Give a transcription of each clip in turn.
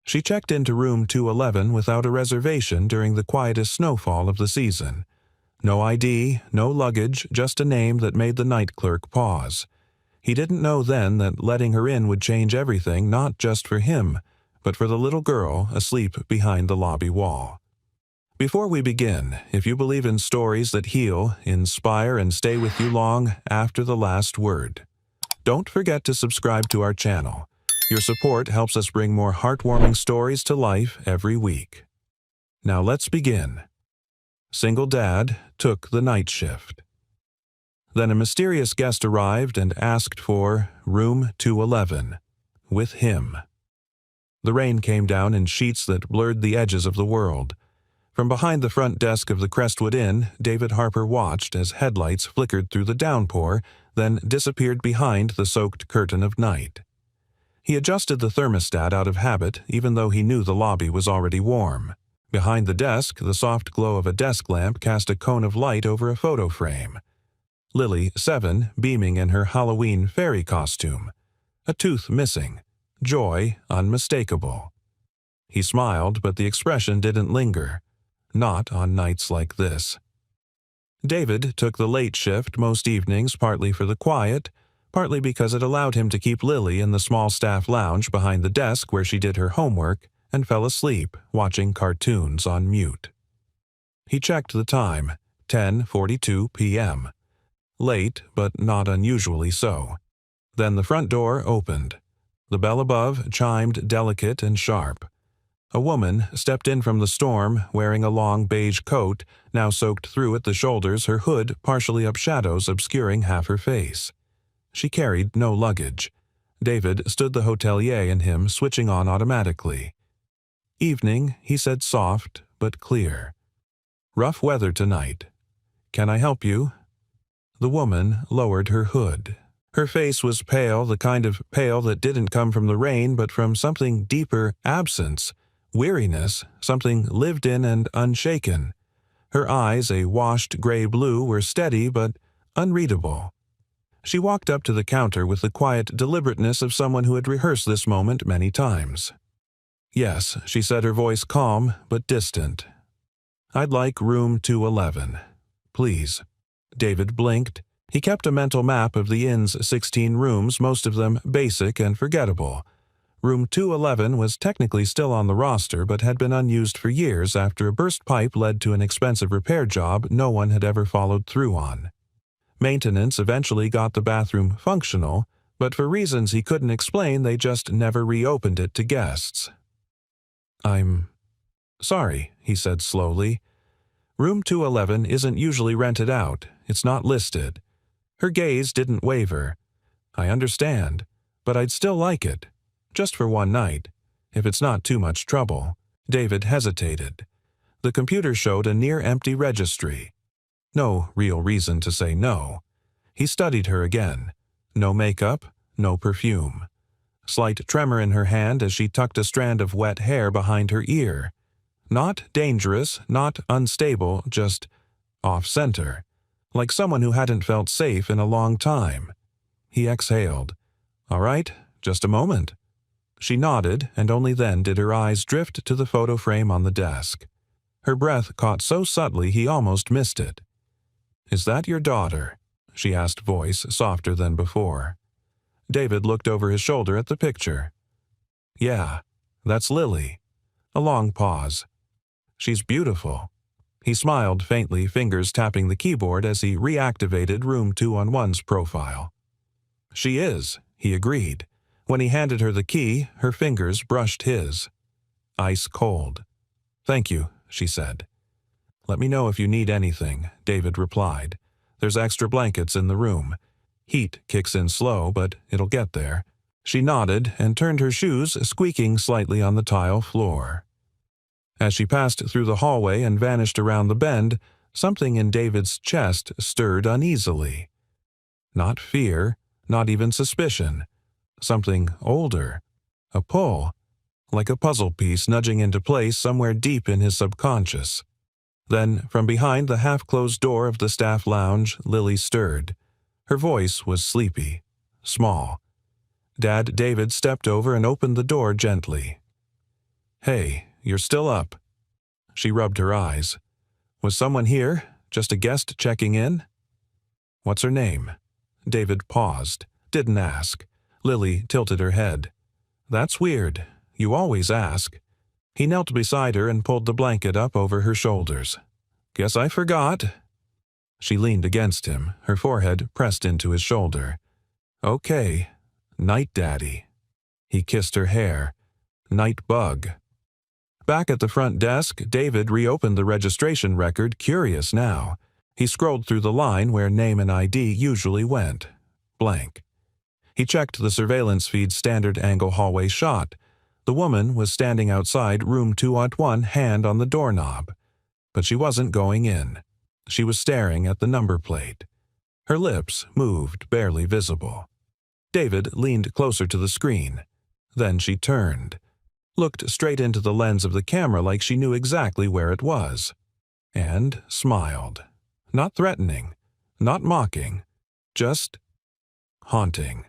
She checked into room 211 without a reservation during the quietest snowfall of the season. No ID, no luggage, just a name that made the night clerk pause. He didn't know then that letting her in would change everything, not just for him, but for the little girl asleep behind the lobby wall. Before we begin, if you believe in stories that heal, inspire, and stay with you long after the last word, don't forget to subscribe to our channel. Your support helps us bring more heartwarming stories to life every week. Now let's begin. Single dad took the night shift. Then a mysterious guest arrived and asked for room 211, with him. The rain came down in sheets that blurred the edges of the world. From behind the front desk of the Crestwood Inn, David Harper watched as headlights flickered through the downpour, then disappeared behind the soaked curtain of night. He adjusted the thermostat out of habit, even though he knew the lobby was already warm. Behind the desk, the soft glow of a desk lamp cast a cone of light over a photo frame. Lily, 7, beaming in her Halloween fairy costume. A tooth missing. Joy unmistakable. He smiled, but the expression didn't linger. Not on nights like this. David took the late shift most evenings, partly for the quiet, partly because it allowed him to keep Lily in the small staff lounge behind the desk where she did her homework and fell asleep watching cartoons on mute. He checked the time, 10:42 p.m. Late, but not unusually so. Then the front door opened. The bell above chimed delicate and sharp. A woman stepped in from the storm, wearing a long beige coat, now soaked through at the shoulders, her hood partially up, shadows obscuring half her face. She carried no luggage. David stood the hotelier in him, switching on automatically. "Evening," he said, soft but clear. "Rough weather tonight. Can I help you?" The woman lowered her hood. Her face was pale, the kind of pale that didn't come from the rain but from something deeper, absence. Weariness, something lived in and unshaken. Her eyes, a washed gray blue, were steady but unreadable. She walked up to the counter with the quiet deliberateness of someone who had rehearsed this moment many times. "Yes," she said, her voice calm but distant. "I'd like room 211. Please." David blinked. He kept a mental map of the inn's 16 rooms, most of them basic and forgettable. Room 211 was technically still on the roster but had been unused for years after a burst pipe led to an expensive repair job no one had ever followed through on. Maintenance eventually got the bathroom functional, but for reasons he couldn't explain they just never reopened it to guests. "I'm sorry," he said slowly. "Room 211 isn't usually rented out. It's not listed." Her gaze didn't waver. "I understand, but I'd still like it. Just for one night, if it's not too much trouble." David hesitated. The computer showed a near-empty registry. No real reason to say no. He studied her again. No makeup, no perfume. Slight tremor in her hand as she tucked a strand of wet hair behind her ear. Not dangerous, not unstable, just off-center. Like someone who hadn't felt safe in a long time. He exhaled. "All right, just a moment." She nodded, and only then did her eyes drift to the photo frame on the desk. Her breath caught so subtly he almost missed it. "Is that your daughter?" she asked, voice softer than before. David looked over his shoulder at the picture. "Yeah, that's Lily." A long pause. "She's beautiful." He smiled faintly, fingers tapping the keyboard as he reactivated room 211's profile. "She is," he agreed. When he handed her the key, her fingers brushed his. Ice cold. "Thank you," she said. "Let me know if you need anything," David replied. "There's extra blankets in the room. Heat kicks in slow, but it'll get there." She nodded and turned her shoes, squeaking slightly on the tile floor. As she passed through the hallway and vanished around the bend, something in David's chest stirred uneasily. Not fear, not even suspicion. Something older. A pull. Like a puzzle piece nudging into place somewhere deep in his subconscious. Then, from behind the half-closed door of the staff lounge, Lily stirred. Her voice was sleepy, small. Dad David stepped over and opened the door gently. Hey, you're still up. She rubbed her eyes. Was someone here? Just a guest checking in? What's her name? David paused. Didn't ask. Lily tilted her head. That's weird. You always ask. He knelt beside her and pulled the blanket up over her shoulders. Guess I forgot. She leaned against him, her forehead pressed into his shoulder. Okay. Night Daddy. He kissed her hair. Night Bug. Back at the front desk, David reopened the registration record, curious now. He scrolled through the line where name and ID usually went. Blank. He checked the surveillance feed's standard angle hallway shot. The woman was standing outside room 201, hand on the doorknob. But she wasn't going in. She was staring at the number plate. Her lips moved, barely visible. David leaned closer to the screen. Then she turned. Looked straight into the lens of the camera like she knew exactly where it was. And smiled. Not threatening. Not mocking. Just haunting.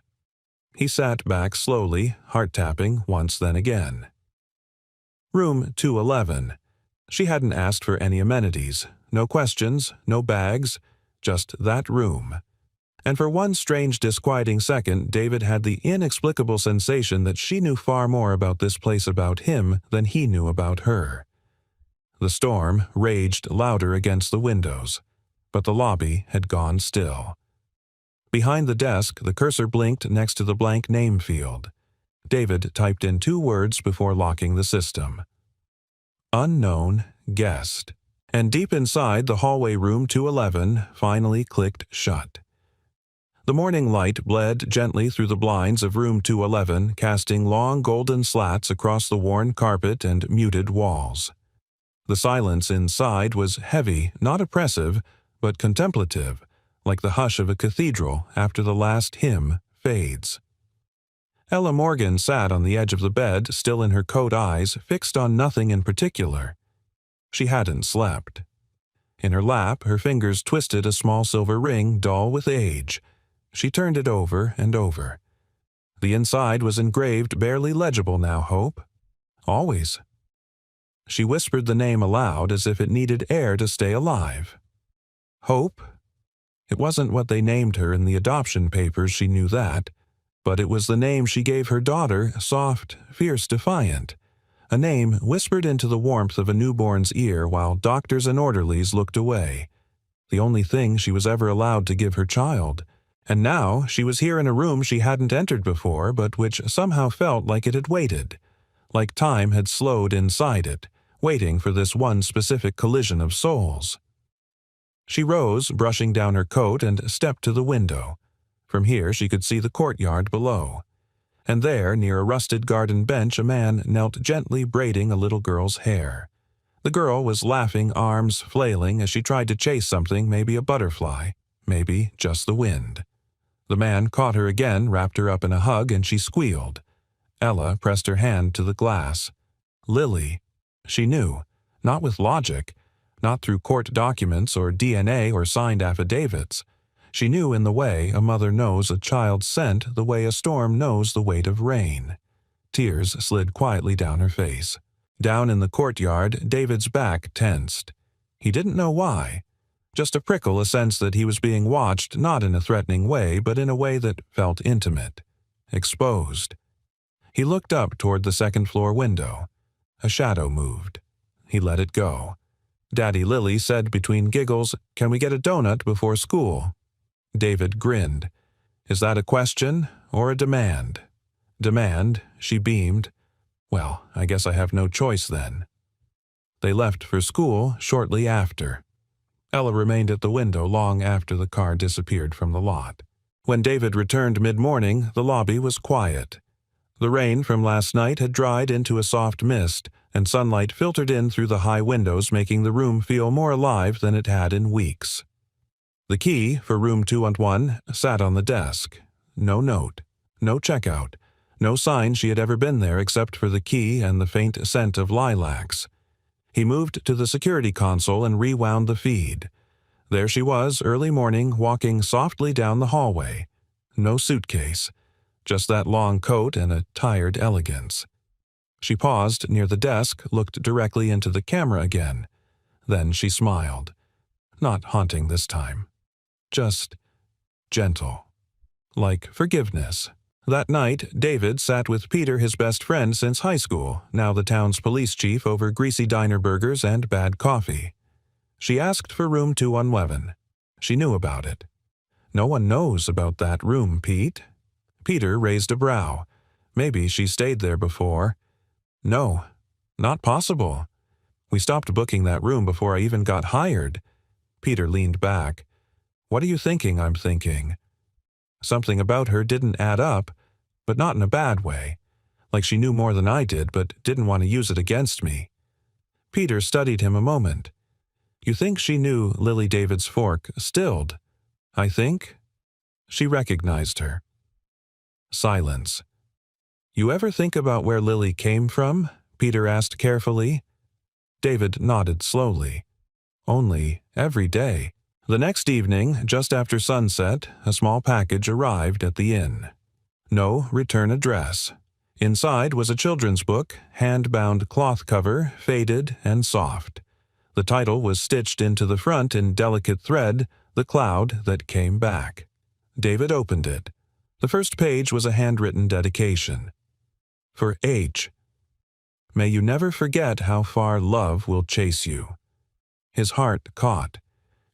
He sat back slowly, heart-tapping once then again. Room 211. She hadn't asked for any amenities. No questions, no bags, just that room. And for one strange, disquieting second, David had the inexplicable sensation that she knew far more about this place about him than he knew about her. The storm raged louder against the windows, but the lobby had gone still. Behind the desk, the cursor blinked next to the blank name field. David typed in 2 words before locking the system. Unknown guest. And deep inside, the hallway room 211 finally clicked shut. The morning light bled gently through the blinds of room 211, casting long golden slats across the worn carpet and muted walls. The silence inside was heavy, not oppressive, but contemplative, like the hush of a cathedral after the last hymn fades. Ella Morgan sat on the edge of the bed, still in her coat eyes, fixed on nothing in particular. She hadn't slept. In her lap, her fingers twisted a small silver ring, dull with age. She turned it over and over. The inside was engraved, barely legible now, Hope. Always. She whispered the name aloud as if it needed air to stay alive. Hope? It wasn't what they named her in the adoption papers, she knew that, but it was the name she gave her daughter, soft, fierce, defiant. A name whispered into the warmth of a newborn's ear while doctors and orderlies looked away. The only thing she was ever allowed to give her child. And now she was here in a room she hadn't entered before, but which somehow felt like it had waited. Like time had slowed inside it, waiting for this one specific collision of souls. She rose, brushing down her coat, and stepped to the window. From here she could see the courtyard below. And there, near a rusted garden bench, a man knelt gently braiding a little girl's hair. The girl was laughing, arms flailing, as she tried to chase something, maybe a butterfly, maybe just the wind. The man caught her again, wrapped her up in a hug, and she squealed. Ella pressed her hand to the glass. Lily. She knew, not with logic, not through court documents or DNA or signed affidavits. She knew in the way a mother knows a child's scent, the way a storm knows the weight of rain. Tears slid quietly down her face. Down in the courtyard, David's back tensed. He didn't know why. Just a prickle, a sense that he was being watched, not in a threatening way, but in a way that felt intimate. Exposed. He looked up toward the second-floor window. A shadow moved. He let it go. Daddy Lily said between giggles, "Can we get a donut before school?" David grinned. Is that a question or a demand? Demand, she beamed. Well, I guess I have no choice then. They left for school shortly after. Ella remained at the window long after the car disappeared from the lot. When David returned mid-morning, the lobby was quiet. The rain from last night had dried into a soft mist, and sunlight filtered in through the high windows, making the room feel more alive than it had in weeks. The key for room 201 sat on the desk. No note, no checkout, no sign she had ever been there except for the key and the faint scent of lilacs. He moved to the security console and rewound the feed. There she was, early morning, walking softly down the hallway. No suitcase, just that long coat and a tired elegance. She paused near the desk, looked directly into the camera again. Then she smiled. Not haunting this time. Just gentle. Like forgiveness. That night, David sat with Peter, his best friend since high school, now the town's police chief, over greasy diner burgers and bad coffee. She asked for room 211. She knew about it. No one knows about that room, Pete. Peter raised a brow. Maybe she stayed there before. No, not possible. We stopped booking that room before I even got hired. Peter leaned back. What are you thinking I'm thinking? Something about her didn't add up, but not in a bad way. Like she knew more than I did, but didn't want to use it against me. Peter studied him a moment. You think she knew Lily David's fork stilled? I think. She recognized her. Silence. You ever think about where Lily came from? Peter asked carefully. David nodded slowly. Only every day. The next evening, just after sunset, a small package arrived at the inn. No return address. Inside was a children's book, hand-bound cloth cover, faded and soft. The title was stitched into the front in delicate thread, The Cloud That Came Back. David opened it. The first page was a handwritten dedication. For H. May you never forget how far love will chase you. His heart caught.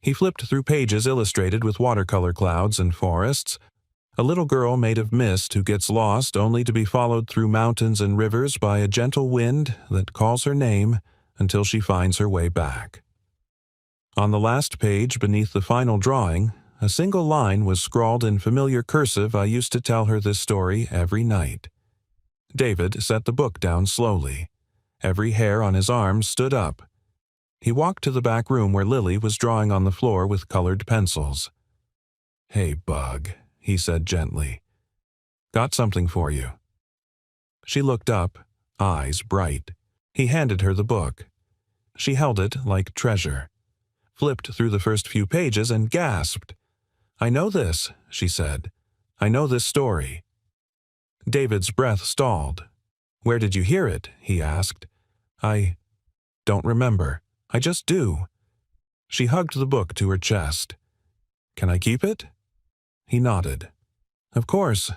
He flipped through pages illustrated with watercolor clouds and forests. A little girl made of mist who gets lost only to be followed through mountains and rivers by a gentle wind that calls her name until she finds her way back. On the last page, beneath the final drawing, a single line was scrawled in familiar cursive. I used to tell her this story every night. David set the book down slowly. Every hair on his arm stood up. He walked to the back room where Lily was drawing on the floor with colored pencils. Hey, Bug, he said gently. Got something for you. She looked up, eyes bright. He handed her the book. She held it like treasure, flipped through the first few pages and gasped. I know this, she said. I know this story. David's breath stalled. Where did you hear it? He asked. I don't remember. I just do. She hugged the book to her chest. Can I keep it? He nodded. Of course.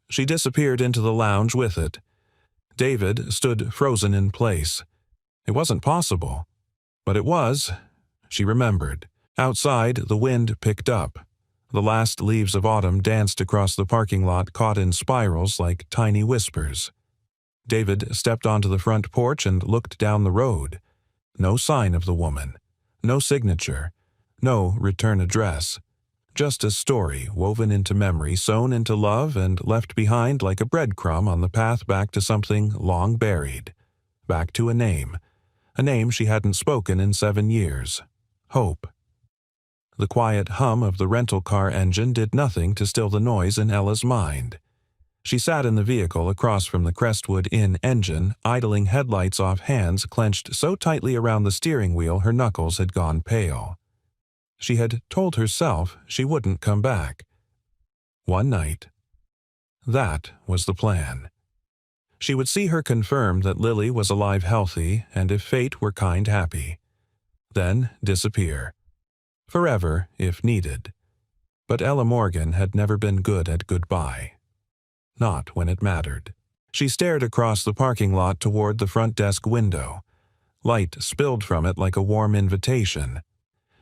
She disappeared into the lounge with it. David stood frozen in place. It wasn't possible. But it was. She remembered. Outside, the wind picked up. The last leaves of autumn danced across the parking lot, caught in spirals like tiny whispers. David stepped onto the front porch and looked down the road. No sign of the woman. No signature. No return address. Just a story woven into memory, sewn into love, and left behind like a breadcrumb on the path back to something long buried. Back to a name she hadn't spoken in 7 years. Hope. The quiet hum of the rental car engine did nothing to still the noise in Ella's mind. She sat in the vehicle across from the Crestwood Inn engine, idling headlights off hands clenched so tightly around the steering wheel her knuckles had gone pale. She had told herself she wouldn't come back. One night. That was the plan. She would see her confirm that Lily was alive, healthy, and if fate were kind, happy. Then disappear. Forever, if needed. But Ella Morgan had never been good at goodbye. Not when it mattered. She stared across the parking lot toward the front desk window. Light spilled from it like a warm invitation.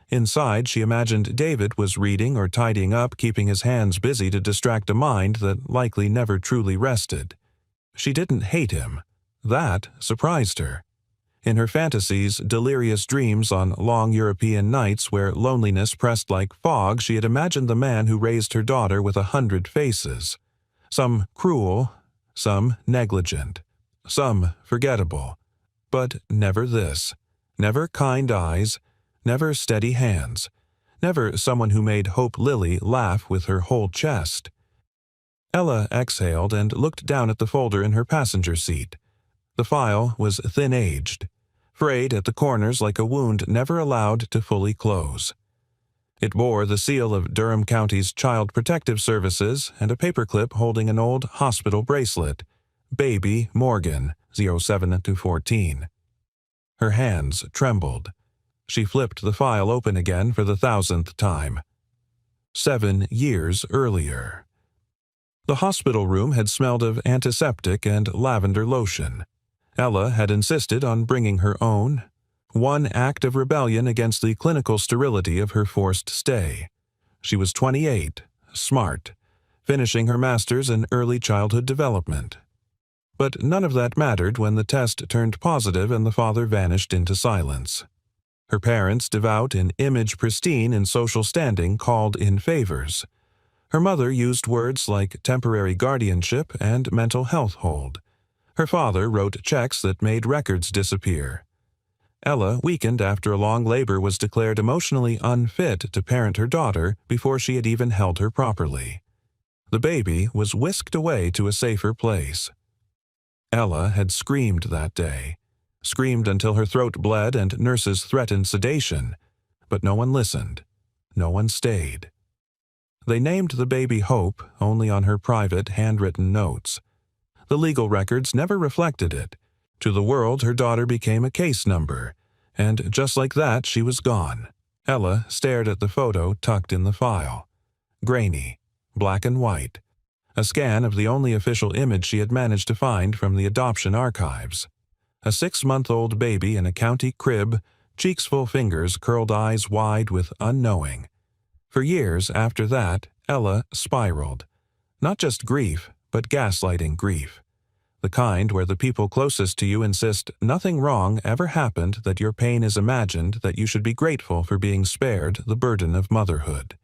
Inside, she imagined David was reading or tidying up, keeping his hands busy to distract a mind that likely never truly rested. She didn't hate him. That surprised her. In her fantasies, delirious dreams on long European nights where loneliness pressed like fog, she had imagined the man who raised her daughter with 100 faces. Some cruel, some negligent, some forgettable. But never this. Never kind eyes, never steady hands, never someone who made Hope Lily laugh with her whole chest. Ella exhaled and looked down at the folder in her passenger seat. The file was thin-aged, frayed at the corners like a wound never allowed to fully close. It bore the seal of Durham County's Child Protective Services and a paperclip holding an old hospital bracelet, Baby Morgan, 07-14. Her hands trembled. She flipped the file open again for the 1,000th time. 7 years earlier. The hospital room had smelled of antiseptic and lavender lotion. Ella had insisted on bringing her own. One act of rebellion against the clinical sterility of her forced stay. She was 28, smart, finishing her master's in early childhood development. But none of that mattered when the test turned positive and the father vanished into silence. Her parents, devout in image, pristine in social standing, called in favors. Her mother used words like temporary guardianship and mental health hold. Her father wrote checks that made records disappear. Ella, weakened after a long labor, was declared emotionally unfit to parent her daughter before she had even held her properly. The baby was whisked away to a safer place. Ella had screamed that day. Screamed until her throat bled and nurses threatened sedation. But no one listened. No one stayed. They named the baby Hope only on her private, handwritten notes. The legal records never reflected it. To the world, her daughter became a case number, and just like that, she was gone. Ella stared at the photo tucked in the file. Grainy, black and white. A scan of the only official image she had managed to find from the adoption archives. A 6-month-old baby in a county crib, cheeks full, fingers curled, eyes wide with unknowing. For years after that, Ella spiraled. Not just grief, but gaslighting grief. The kind where the people closest to you insist nothing wrong ever happened, that your pain is imagined, that you should be grateful for being spared the burden of motherhood.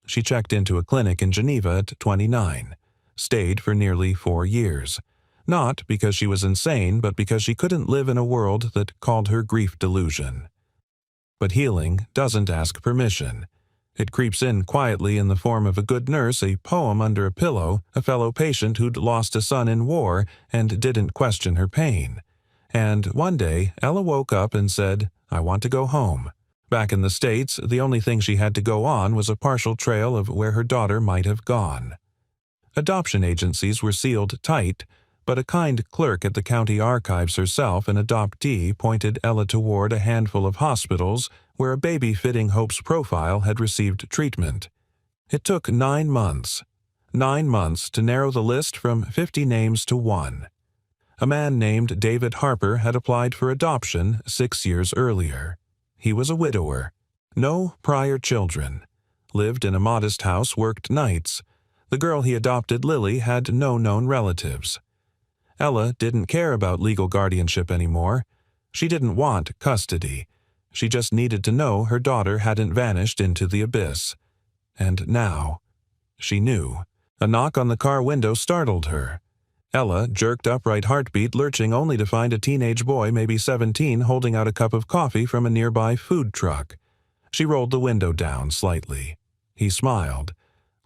She checked into a clinic in Geneva at 29, stayed for nearly 4 years. Not because she was insane, but because she couldn't live in a world that called her grief delusion. But healing doesn't ask permission. It creeps in quietly in the form of a good nurse, a poem under a pillow, a fellow patient who'd lost a son in war and didn't question her pain. And one day, Ella woke up and said, "I want to go home." Back in the States, the only thing she had to go on was a partial trail of where her daughter might have gone. Adoption agencies were sealed tight, but a kind clerk at the county archives, herself an adoptee, pointed Ella toward a handful of hospitals where a baby fitting Hope's profile had received treatment. It took 9 months. 9 months to narrow the list from 50 names to 1. A man named David Harper had applied for adoption 6 years earlier. He was a widower. No prior children. Lived in a modest house, worked nights. The girl he adopted, Lily, had no known relatives. Ella didn't care about legal guardianship anymore. She didn't want custody. She just needed to know her daughter hadn't vanished into the abyss. And now, she knew. A knock on the car window startled her. Ella jerked upright, heartbeat lurching, only to find a teenage boy, maybe 17, holding out a cup of coffee from a nearby food truck. She rolled the window down slightly. He smiled.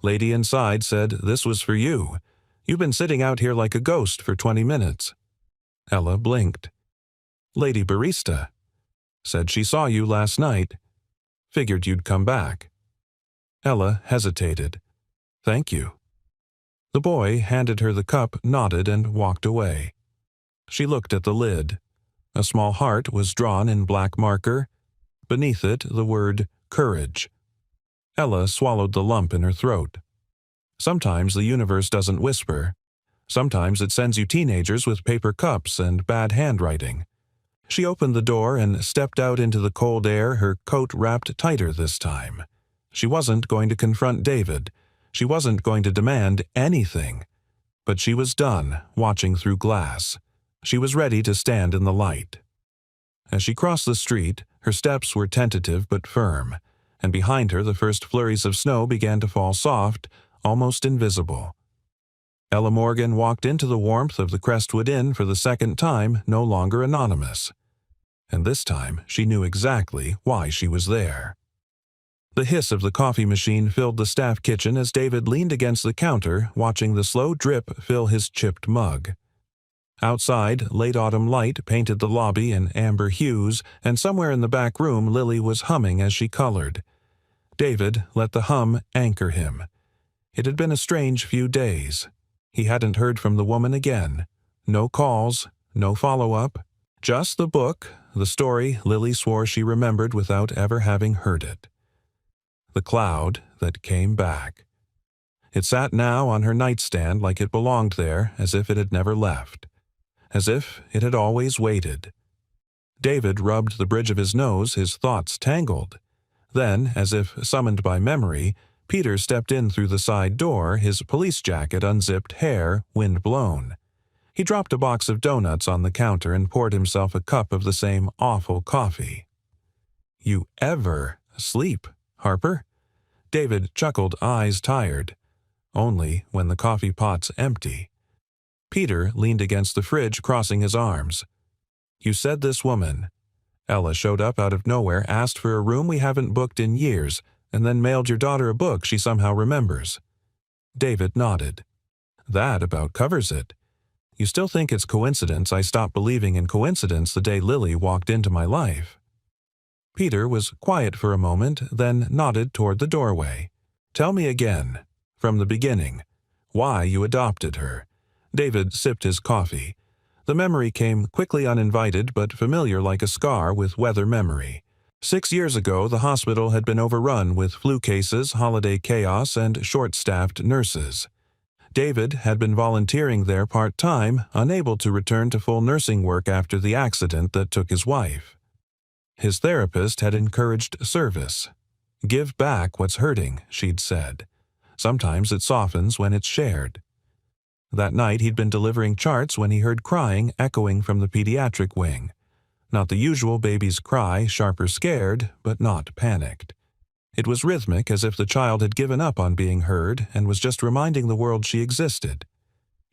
Lady inside said, "This was for you. You've been sitting out here like a ghost for 20 minutes. Ella blinked. "Lady Barista. Said she saw you last night. Figured you'd come back." Ella hesitated. "Thank you." The boy handed her the cup, nodded, and walked away. She looked at the lid. A small heart was drawn in black marker. Beneath it, the word courage. Ella swallowed the lump in her throat. Sometimes the universe doesn't whisper. Sometimes it sends you teenagers with paper cups and bad handwriting. She opened the door and stepped out into the cold air, her coat wrapped tighter this time. She wasn't going to confront David. She wasn't going to demand anything. But she was done watching through glass. She was ready to stand in the light. As she crossed the street, her steps were tentative but firm, and behind her the first flurries of snow began to fall soft, almost invisible. Ella Morgan walked into the warmth of the Crestwood Inn for the second time, no longer anonymous. And this time she knew exactly why she was there. The hiss of the coffee machine filled the staff kitchen as David leaned against the counter, watching the slow drip fill his chipped mug. Outside, late autumn light painted the lobby in amber hues, and somewhere in the back room Lily was humming as she colored. David let the hum anchor him. It had been a strange few days. He hadn't heard from the woman again. No calls, no follow-up. Just the book, the story Lily swore she remembered without ever having heard it. The cloud that came back. It sat now on her nightstand like it belonged there, as if it had never left. As if it had always waited. David rubbed the bridge of his nose, his thoughts tangled. Then, as if summoned by memory, Peter stepped in through the side door, his police jacket unzipped, hair wind-blown. He dropped a box of donuts on the counter and poured himself a cup of the same awful coffee. "You ever sleep, Harper?" David chuckled, eyes tired. "Only when the coffee pot's empty." Peter leaned against the fridge, crossing his arms. "You said this woman. Ella showed up out of nowhere, asked for a room we haven't booked in years, and then mailed your daughter a book she somehow remembers." David nodded. "That about covers it. You still think it's coincidence I stopped believing in coincidence the day Lily walked into my life?" Peter was quiet for a moment, then nodded toward the doorway. "Tell me again, from the beginning, why you adopted her." David sipped his coffee. The memory came quickly, uninvited but familiar like a scar with weather memory. 6 years ago, the hospital had been overrun with flu cases, holiday chaos, and short-staffed nurses. David had been volunteering there part-time, unable to return to full nursing work after the accident that took his wife. His therapist had encouraged service. "Give back what's hurting," she'd said. "Sometimes it softens when it's shared." That night he'd been delivering charts when he heard crying echoing from the pediatric wing. Not the usual baby's cry, sharp or scared, but not panicked. It was rhythmic, as if the child had given up on being heard and was just reminding the world she existed.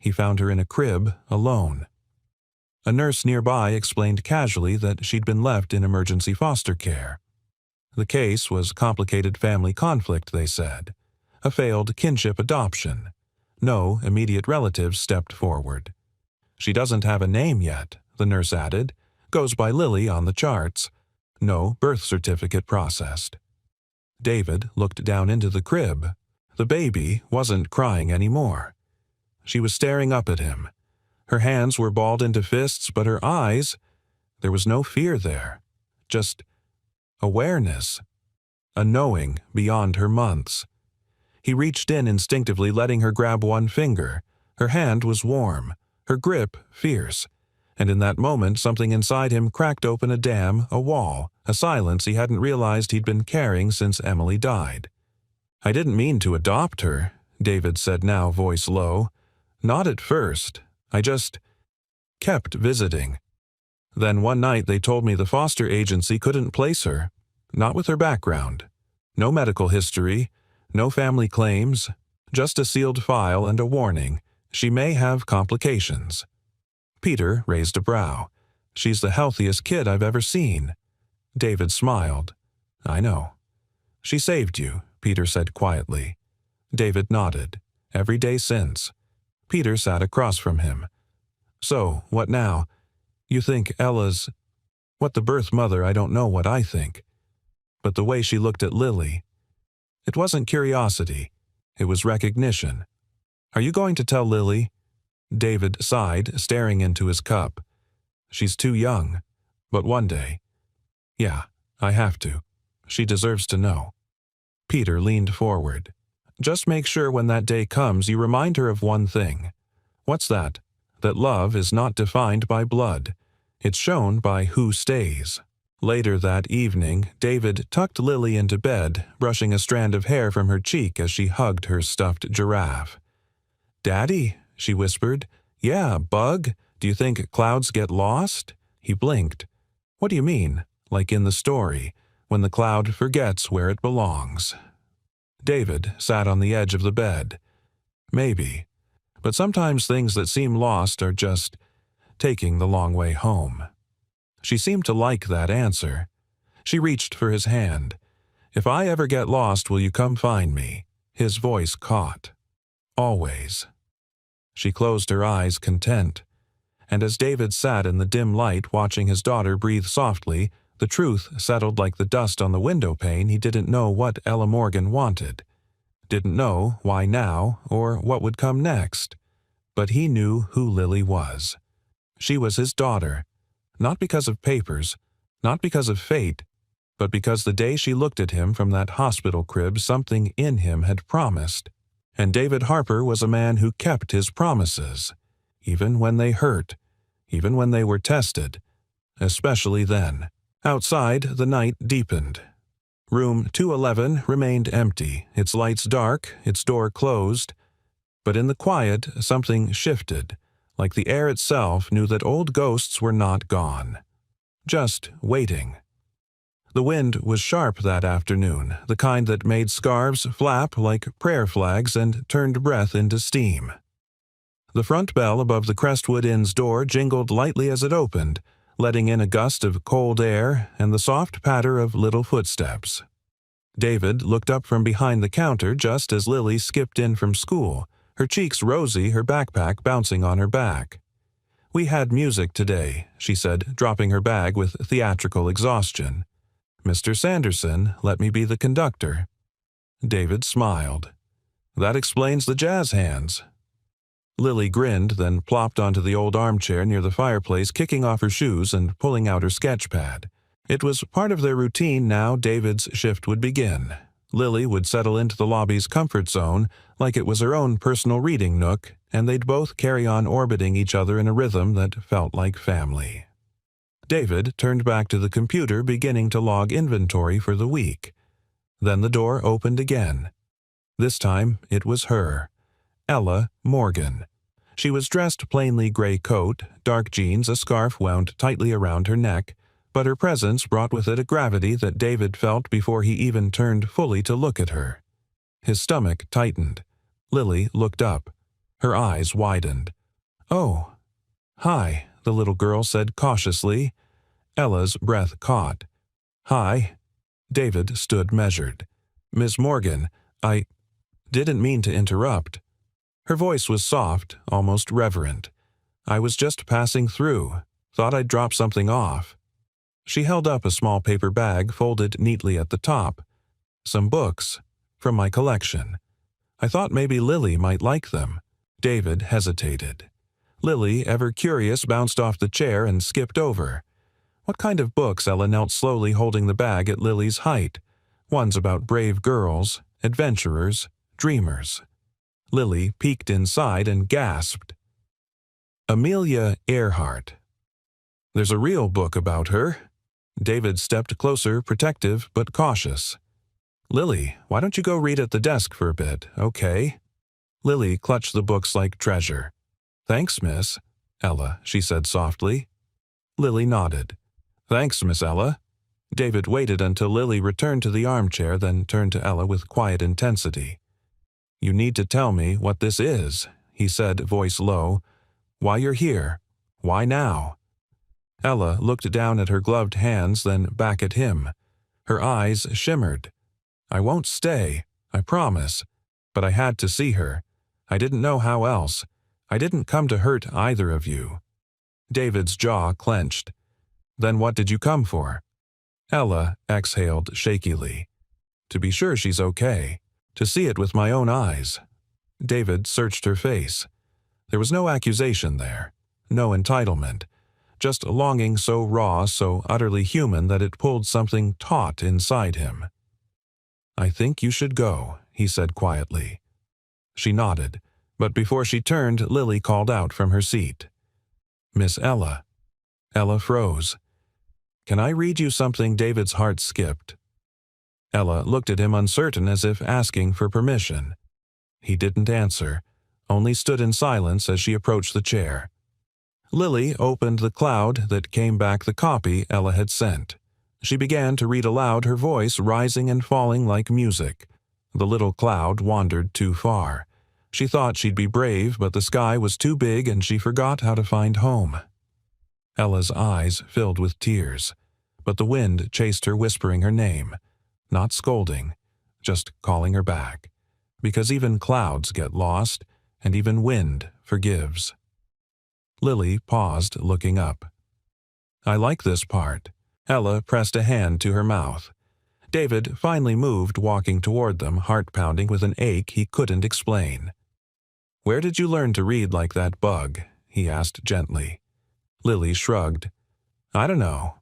He found her in a crib, alone. A nurse nearby explained casually that she'd been left in emergency foster care. The case was complicated family conflict, they said. A failed kinship adoption. No immediate relatives stepped forward. "She doesn't have a name yet," the nurse added. "Goes by Lily on the charts. No birth certificate processed." David looked down into the crib. The baby wasn't crying anymore. She was staring up at him. Her hands were balled into fists, but her eyes, there was no fear there. Just awareness. A knowing beyond her months. He reached in instinctively, letting her grab one finger. Her hand was warm, her grip fierce. And in that moment, something inside him cracked open a dam, a wall, a silence he hadn't realized he'd been carrying since Emily died. "I didn't mean to adopt her," David said now, voice low. "Not at first. I just kept visiting. Then one night they told me the foster agency couldn't place her. Not with her background. No medical history, no family claims, just a sealed file and a warning. She may have complications." Peter raised a brow. "She's the healthiest kid I've ever seen." David smiled. "I know." "She saved you," Peter said quietly. David nodded. "Every day since." Peter sat across from him. "So, what now? You think Ella's... What the birth mother, I don't know what I think. But the way she looked at Lily... It wasn't curiosity. It was recognition. Are you going to tell Lily?" David sighed, staring into his cup. "She's too young. But one day. Yeah, I have to. She deserves to know." Peter leaned forward. "Just make sure when that day comes you remind her of one thing." "What's that?" "That love is not defined by blood. It's shown by who stays." Later that evening, David tucked Lily into bed, brushing a strand of hair from her cheek as she hugged her stuffed giraffe. "Daddy," she whispered. "Yeah, bug. Do you think clouds get lost?" He blinked. "What do you mean? Like in the story, when the cloud forgets where it belongs?" David sat on the edge of the bed. "Maybe. But sometimes things that seem lost are just taking the long way home." She seemed to like that answer. She reached for his hand. "If I ever get lost, will you come find me?" His voice caught. "Always." She closed her eyes, content. And as David sat in the dim light watching his daughter breathe softly, the truth settled like the dust on the window pane. He didn't know what Ella Morgan wanted. Didn't know why now or what would come next. But he knew who Lily was. She was his daughter, not because of papers, not because of fate, but because the day she looked at him from that hospital crib something in him had promised. And David Harper was a man who kept his promises, even when they hurt, even when they were tested, especially then. Outside, the night deepened. Room 211 remained empty, its lights dark, its door closed. But in the quiet, something shifted, like the air itself knew that old ghosts were not gone. Just waiting. The wind was sharp that afternoon, the kind that made scarves flap like prayer flags and turned breath into steam. The front bell above the Crestwood Inn's door jingled lightly as it opened, letting in a gust of cold air and the soft patter of little footsteps. David looked up from behind the counter just as Lily skipped in from school, her cheeks rosy, her backpack bouncing on her back. "We had music today," she said, dropping her bag with theatrical exhaustion. "Mr. Sanderson let me be the conductor." David smiled. "That explains the jazz hands." Lily grinned, then plopped onto the old armchair near the fireplace, kicking off her shoes and pulling out her sketch pad. It was part of their routine now David's shift would begin. Lily would settle into the lobby's comfort zone like it was her own personal reading nook, and they'd both carry on orbiting each other in a rhythm that felt like family. David turned back to the computer, beginning to log inventory for the week. Then the door opened again. This time it was her. Ella Morgan. She was dressed plainly gray coat, dark jeans, a scarf wound tightly around her neck, but her presence brought with it a gravity that David felt before he even turned fully to look at her. His stomach tightened. Lily looked up. Her eyes widened. "Oh, hi," the little girl said cautiously. Ella's breath caught. "Hi." David stood measured. "Miss Morgan, I didn't mean to interrupt." Her voice was soft, almost reverent. "I was just passing through. Thought I'd drop something off." She held up a small paper bag folded neatly at the top. "Some books. From my collection. I thought maybe Lily might like them." David hesitated. Lily, ever curious, bounced off the chair and skipped over. What kind of books? Ella knelt slowly, holding the bag at Lily's height. Ones about brave girls, adventurers, dreamers. Lily peeked inside and gasped. "Amelia Earhart. There's a real book about her." David stepped closer, protective but cautious. "Lily, why don't you go read at the desk for a bit, okay?" Lily clutched the books like treasure. "Thanks, Miss Ella," she said softly. Lily nodded. "Thanks, Miss Ella." David waited until Lily returned to the armchair, then turned to Ella with quiet intensity. "You need to tell me what this is," he said, voice low. "Why you're here. Why now?" Ella looked down at her gloved hands, then back at him. Her eyes shimmered. "I won't stay, I promise. But I had to see her. I didn't know how else. I didn't come to hurt either of you." David's jaw clenched. "Then what did you come for?" Ella exhaled shakily. "To be sure she's okay. To see it with my own eyes." David searched her face. There was no accusation there, no entitlement, just a longing so raw, so utterly human that it pulled something taut inside him. "I think you should go," he said quietly. She nodded, but before she turned, Lily called out from her seat. "Miss Ella." Ella froze. "Can I read you something?" David's heart skipped. Ella looked at him uncertain, as if asking for permission. He didn't answer, only stood in silence as she approached the chair. Lily opened the cloud that came back the copy Ella had sent. She began to read aloud, her voice rising and falling like music. The little cloud wandered too far. She thought she'd be brave, but the sky was too big and she forgot how to find home. Ella's eyes filled with tears, but the wind chased her, whispering her name. Not scolding, just calling her back. Because even clouds get lost, and even wind forgives. Lily paused, looking up. "I like this part." Ella pressed a hand to her mouth. David finally moved, walking toward them, heart pounding with an ache he couldn't explain. "Where did you learn to read like that bug?" he asked gently. Lily shrugged. I don't know.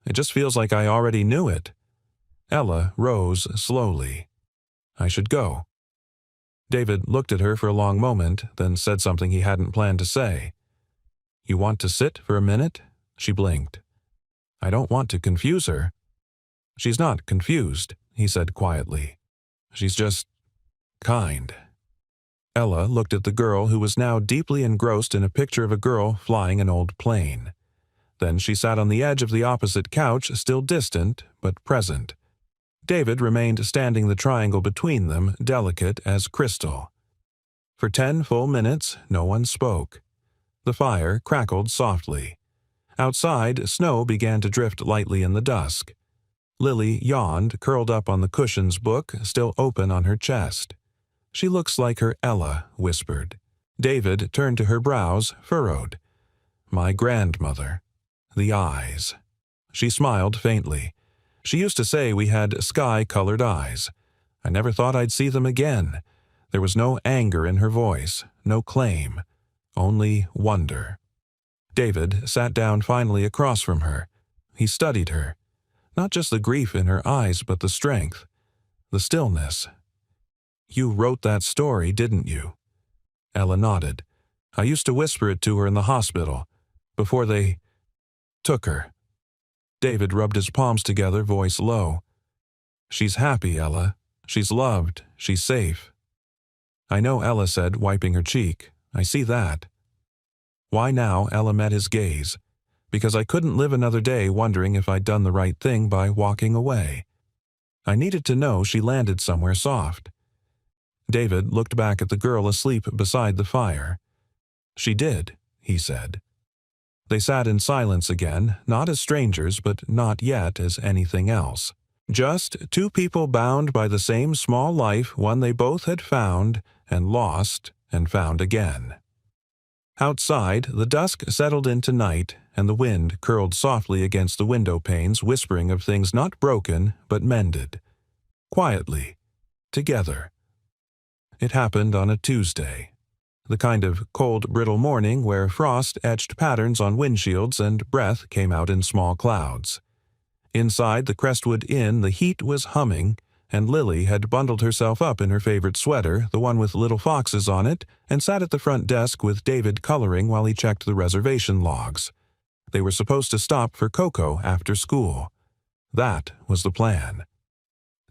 It just feels like I already knew it. Ella rose slowly. I should go. David looked at her for a long moment, then said something he hadn't planned to say. You want to sit for a minute? She blinked. I don't want to confuse her. She's not confused, he said quietly. She's just kind. Ella looked at the girl who was now deeply engrossed in a picture of a girl flying an old plane. Then she sat on the edge of the opposite couch, still distant, but present. David remained standing the triangle between them, delicate as crystal. For 10 full minutes, no one spoke. The fire crackled softly. Outside, snow began to drift lightly in the dusk. Lily yawned, curled up on the cushion's book, still open on her chest. She looks like her Ella, whispered. David turned to her brows, furrowed. My grandmother. The eyes. She smiled faintly. She used to say we had sky-colored eyes. I never thought I'd see them again. There was no anger in her voice, no claim, only wonder. David sat down finally across from her. He studied her. Not just the grief in her eyes, but the strength, the stillness. You wrote that story, didn't you? Ella nodded. I used to whisper it to her in the hospital, before they took her. David rubbed his palms together, voice low. She's happy, Ella. She's loved. She's safe. I know, Ella said, wiping her cheek. I see that. Why now? Ella met his gaze. Because I couldn't live another day wondering if I'd done the right thing by walking away. I needed to know she landed somewhere soft. David looked back at the girl asleep beside the fire. She did, he said. They sat in silence again, not as strangers, but not yet as anything else. Just two people bound by the same small life, one they both had found and lost and found again. Outside, the dusk settled into night, and the wind curled softly against the window panes, whispering of things not broken but mended. Quietly. Together. It happened on a Tuesday. The kind of cold, brittle morning where frost etched patterns on windshields and breath came out in small clouds. Inside the Crestwood Inn, the heat was humming, and Lily had bundled herself up in her favorite sweater, the one with little foxes on it, and sat at the front desk with David coloring while he checked the reservation logs. They were supposed to stop for cocoa after school. That was the plan.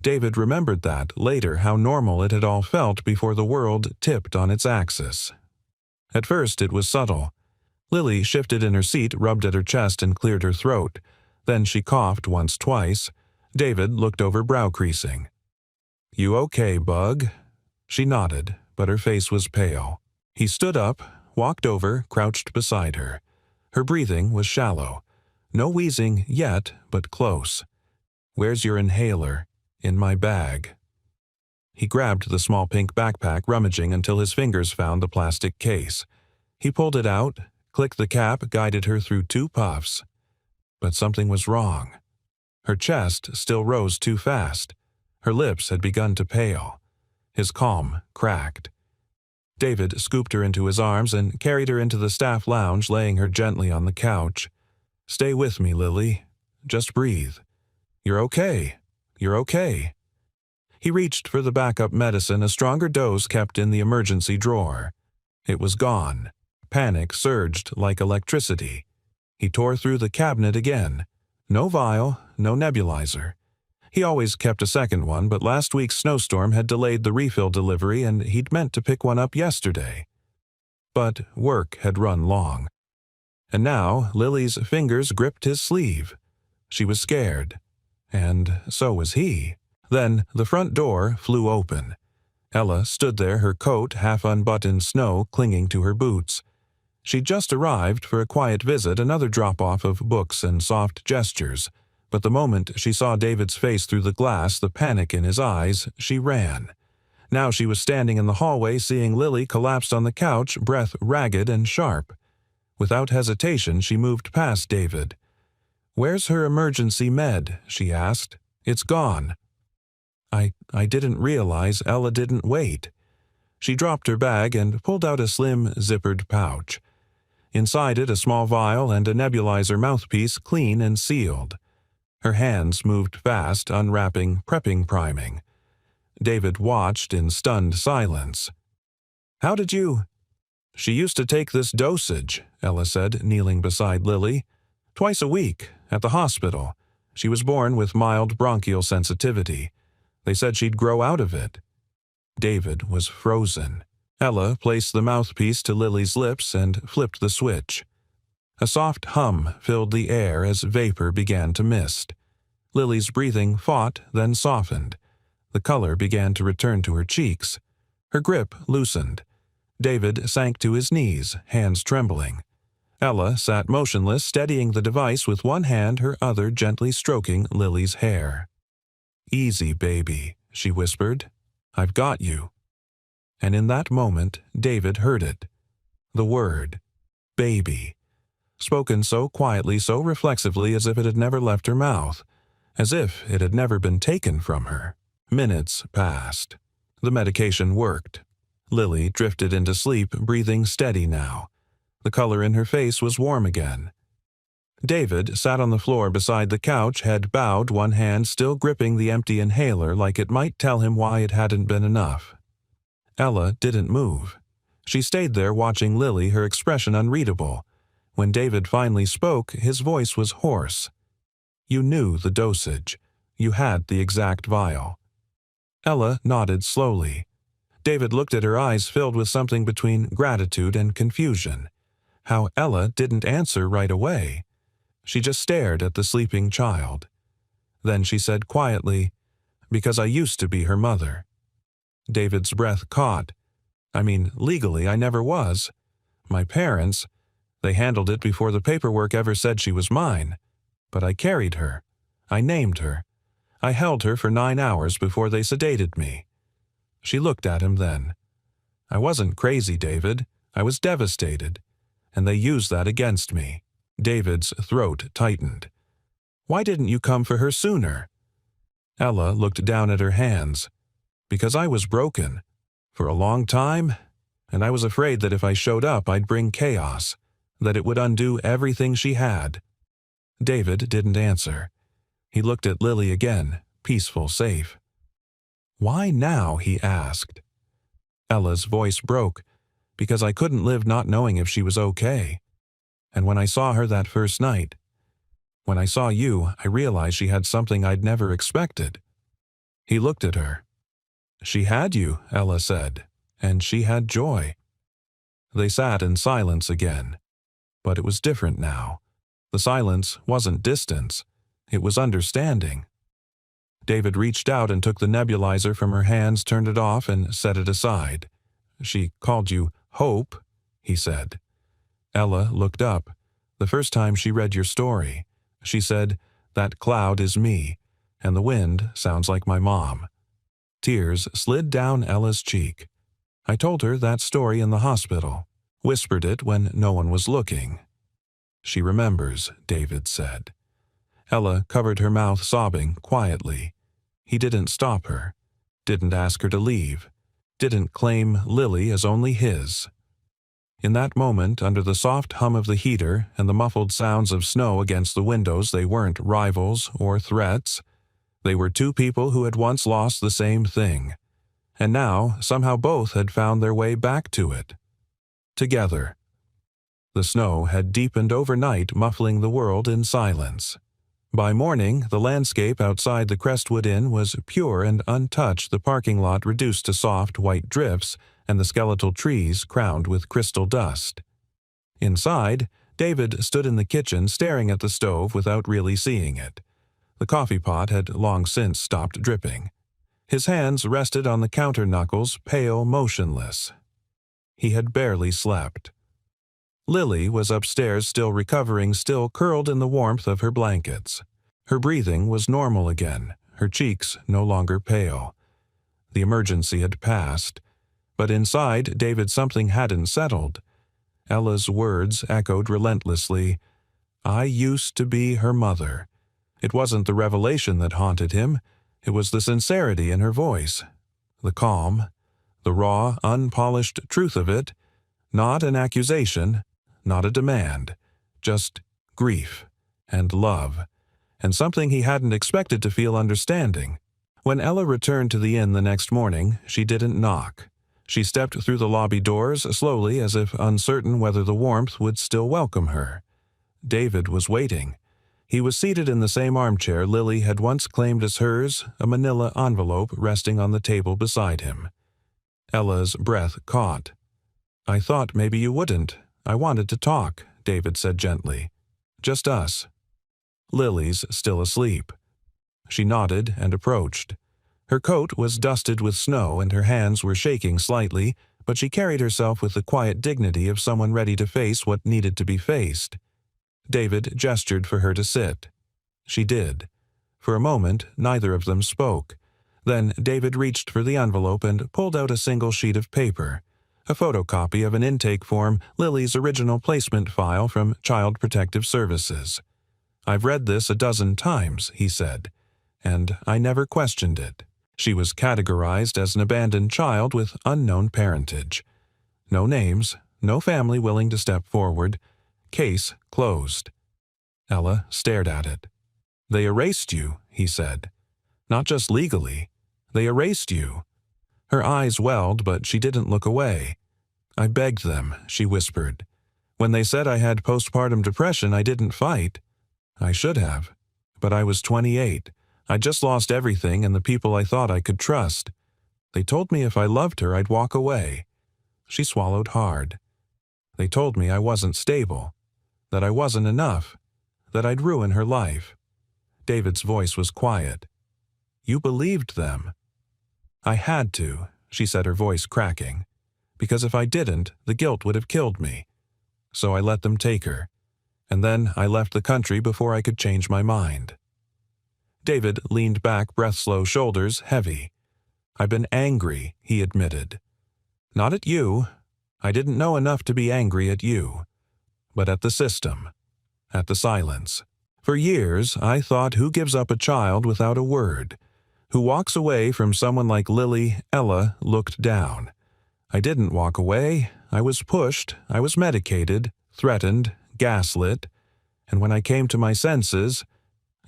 David remembered that later, how normal it had all felt before the world tipped on its axis. At first it was subtle. Lily shifted in her seat, rubbed at her chest, and cleared her throat. Then she coughed once, twice. David looked over, brow creasing. You okay, Bug? She nodded, but her face was pale. He stood up, walked over, crouched beside her. Her breathing was shallow. No wheezing yet, but close. Where's your inhaler? In my bag. He grabbed the small pink backpack, rummaging until his fingers found the plastic case. He pulled it out, clicked the cap, guided her through 2 puffs. But something was wrong. Her chest still rose too fast. Her lips had begun to pale. His calm cracked. David scooped her into his arms and carried her into the staff lounge, laying her gently on the couch. Stay with me, Lily. Just breathe. You're okay. You're okay. He reached for the backup medicine, a stronger dose kept in the emergency drawer. It was gone. Panic surged like electricity. He tore through the cabinet again. No vial, no nebulizer. He always kept a second one, but last week's snowstorm had delayed the refill delivery, and he'd meant to pick one up yesterday. But work had run long. And now Lily's fingers gripped his sleeve. She was scared. And so was he. Then the front door flew open. Ella stood there, her coat half unbuttoned, snow clinging to her boots. She'd just arrived for a quiet visit, another drop-off of books and soft gestures. But the moment she saw David's face through the glass, the panic in his eyes, she ran. Now she was standing in the hallway, seeing Lily collapsed on the couch, breath ragged and sharp. Without hesitation, she moved past David. "Where's her emergency med?" she asked. "It's gone." I didn't realize." Ella didn't wait. She dropped her bag and pulled out a slim, zippered pouch. Inside it a small vial and a nebulizer mouthpiece clean and sealed. Her hands moved fast, unwrapping, prepping priming. David watched in stunned silence. "How did you—" "She used to take this dosage," Ella said, kneeling beside Lily. "Twice a week, at the hospital. She was born with mild bronchial sensitivity. They said she'd grow out of it." David was frozen. Ella placed the mouthpiece to Lily's lips and flipped the switch. A soft hum filled the air as vapor began to mist. Lily's breathing fought, then softened. The color began to return to her cheeks. Her grip loosened. David sank to his knees, hands trembling. Ella sat motionless, steadying the device with one hand, her other gently stroking Lily's hair. "Easy, baby," she whispered. "I've got you." And in that moment, David heard it. The word, baby. Spoken so quietly, so reflexively, as if it had never left her mouth. As if it had never been taken from her. Minutes passed. The medication worked. Lily drifted into sleep, breathing steady now. The color in her face was warm again. David sat on the floor beside the couch, head bowed, one hand still gripping the empty inhaler like it might tell him why it hadn't been enough. Ella didn't move. She stayed there watching Lily, her expression unreadable. When David finally spoke, his voice was hoarse. "You knew the dosage. You had the exact vial." Ella nodded slowly. David looked at her, eyes filled with something between gratitude and confusion. How Ella didn't answer right away. She just stared at the sleeping child. Then she said quietly, "Because I used to be her mother." David's breath caught. "I mean, legally I never was. My parents, they handled it before the paperwork ever said she was mine. But I carried her. I named her. I held her for 9 hours before they sedated me." She looked at him then. "I wasn't crazy, David. I was devastated. And they used that against me." David's throat tightened. "Why didn't you come for her sooner?" Ella looked down at her hands. "Because I was broken. For a long time. And I was afraid that if I showed up I'd bring chaos. That it would undo everything she had." David didn't answer. He looked at Lily again, peaceful, safe. "Why now?" he asked. Ella's voice broke. "Because I couldn't live not knowing if she was okay. And when I saw her that first night, when I saw you, I realized she had something I'd never expected." He looked at her. "She had you," Ella said, "and she had joy." They sat in silence again. But it was different now. The silence wasn't distance. It was understanding. David reached out and took the nebulizer from her hands, turned it off, and set it aside. "She called you Hope," he said. Ella looked up. "The first time she read your story. She said, 'That cloud is me, and the wind sounds like my mom.'" Tears slid down Ella's cheek. "I told her that story in the hospital. Whispered it when no one was looking." "She remembers," David said. Ella covered her mouth, sobbing quietly. He didn't stop her. Didn't ask her to leave. Didn't claim Lily as only his. In that moment, under the soft hum of the heater and the muffled sounds of snow against the windows, they weren't rivals or threats. They were two people who had once lost the same thing. And now, somehow both had found their way back to it. Together. The snow had deepened overnight, muffling the world in silence. By morning, the landscape outside the Crestwood Inn was pure and untouched, the parking lot reduced to soft white drifts, and the skeletal trees crowned with crystal dust. Inside, David stood in the kitchen staring at the stove without really seeing it. The coffee pot had long since stopped dripping. His hands rested on the counter knuckles, pale, motionless. He had barely slept. Lily was upstairs, still recovering, still curled in the warmth of her blankets. Her breathing was normal again, her cheeks no longer pale. The emergency had passed. But inside, David, something hadn't settled. Ella's words echoed relentlessly. "I used to be her mother." It wasn't the revelation that haunted him. It was the sincerity in her voice. The calm. The raw, unpolished truth of it. Not an accusation. not a demand, just grief and love, and something he hadn't expected to feel understanding. When Ella returned to the inn the next morning, she didn't knock. She stepped through the lobby doors slowly as if uncertain whether the warmth would still welcome her. David was waiting. He was seated in the same armchair Lily had once claimed as hers, a manila envelope resting on the table beside him. Ella's breath caught. "I thought maybe you wouldn't. I wanted to talk," David said gently. "Just us." Lily's still asleep. She nodded and approached. Her coat was dusted with snow and her hands were shaking slightly, but she carried herself with the quiet dignity of someone ready to face what needed to be faced. David gestured for her to sit. She did. For a moment, neither of them spoke. Then David reached for the envelope and pulled out a single sheet of paper, a photocopy of an intake form, Lily's original placement file from Child Protective Services. "I've read this a dozen times," he said, "and I never questioned it." She was categorized as an abandoned child with unknown parentage. No names, no family willing to step forward. Case closed. Ella stared at it. "They erased you," he said. "Not just legally. They erased you." Her eyes welled, but she didn't look away. "I begged them," she whispered. "When they said I had postpartum depression, I didn't fight. I should have. But I was 28. I'd just lost everything and the people I thought I could trust. They told me if I loved her, I'd walk away." She swallowed hard. "They told me I wasn't stable, that I wasn't enough, that I'd ruin her life." David's voice was quiet. "You believed them." "I had to," she said, her voice cracking, "because if I didn't, the guilt would have killed me. So I let them take her. And then I left the country before I could change my mind." David leaned back, breath-slow, shoulders heavy. "I've been angry," he admitted. "Not at you. I didn't know enough to be angry at you. But at the system. At the silence. For years, I thought, who gives up a child without a word? Who walks away from someone like Lily? Ella looked down. I didn't walk away. I was pushed. I was medicated, threatened, gaslit. And when I came to my senses,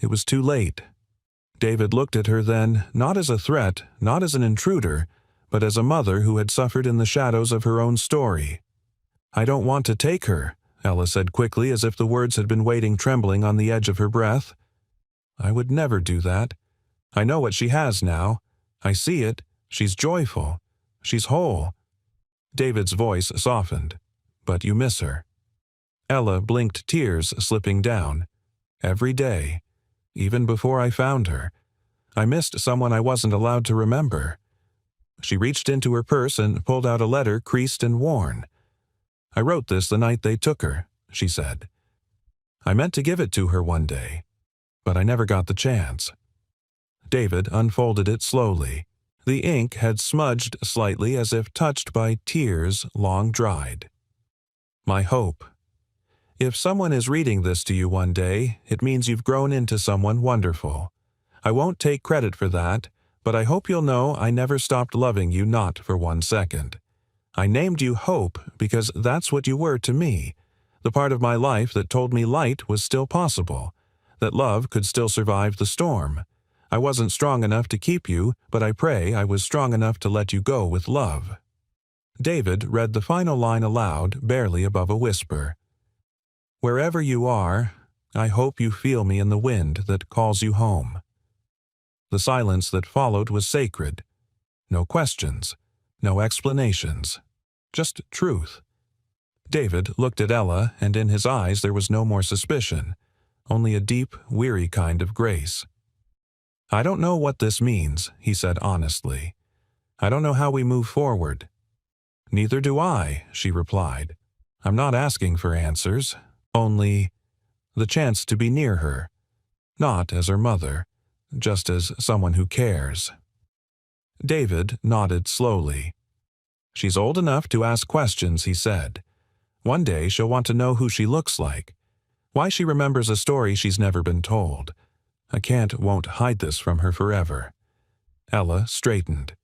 it was too late." David looked at her then, not as a threat, not as an intruder, but as a mother who had suffered in the shadows of her own story. "I don't want to take her," Ella said quickly, as if the words had been waiting trembling on the edge of her breath. "I would never do that. I know what she has now. I see it. She's joyful. She's whole." David's voice softened. "But you miss her." Ella blinked, tears slipping down. "Every day. Even before I found her. I missed someone I wasn't allowed to remember." She reached into her purse and pulled out a letter creased and worn. "I wrote this the night they took her," she said. "I meant to give it to her one day, but I never got the chance." David unfolded it slowly. The ink had smudged slightly as if touched by tears long dried. "My hope. If someone is reading this to you one day, it means you've grown into someone wonderful. I won't take credit for that, but I hope you'll know I never stopped loving you, not for 1 second. I named you Hope because that's what you were to me, the part of my life that told me light was still possible, that love could still survive the storm. I wasn't strong enough to keep you, but I pray I was strong enough to let you go with love." David read the final line aloud, barely above a whisper. "Wherever you are, I hope you feel me in the wind that calls you home." The silence that followed was sacred. No questions, no explanations, just truth. David looked at Ella, and in his eyes there was no more suspicion, only a deep, weary kind of grace. "I don't know what this means," he said honestly. "I don't know how we move forward." "Neither do I," she replied. "I'm not asking for answers, only the chance to be near her, not as her mother, just as someone who cares." David nodded slowly. "She's old enough to ask questions," he said. "One day she'll want to know who she looks like, why she remembers a story she's never been told. I won't hide this from her forever." Ella straightened.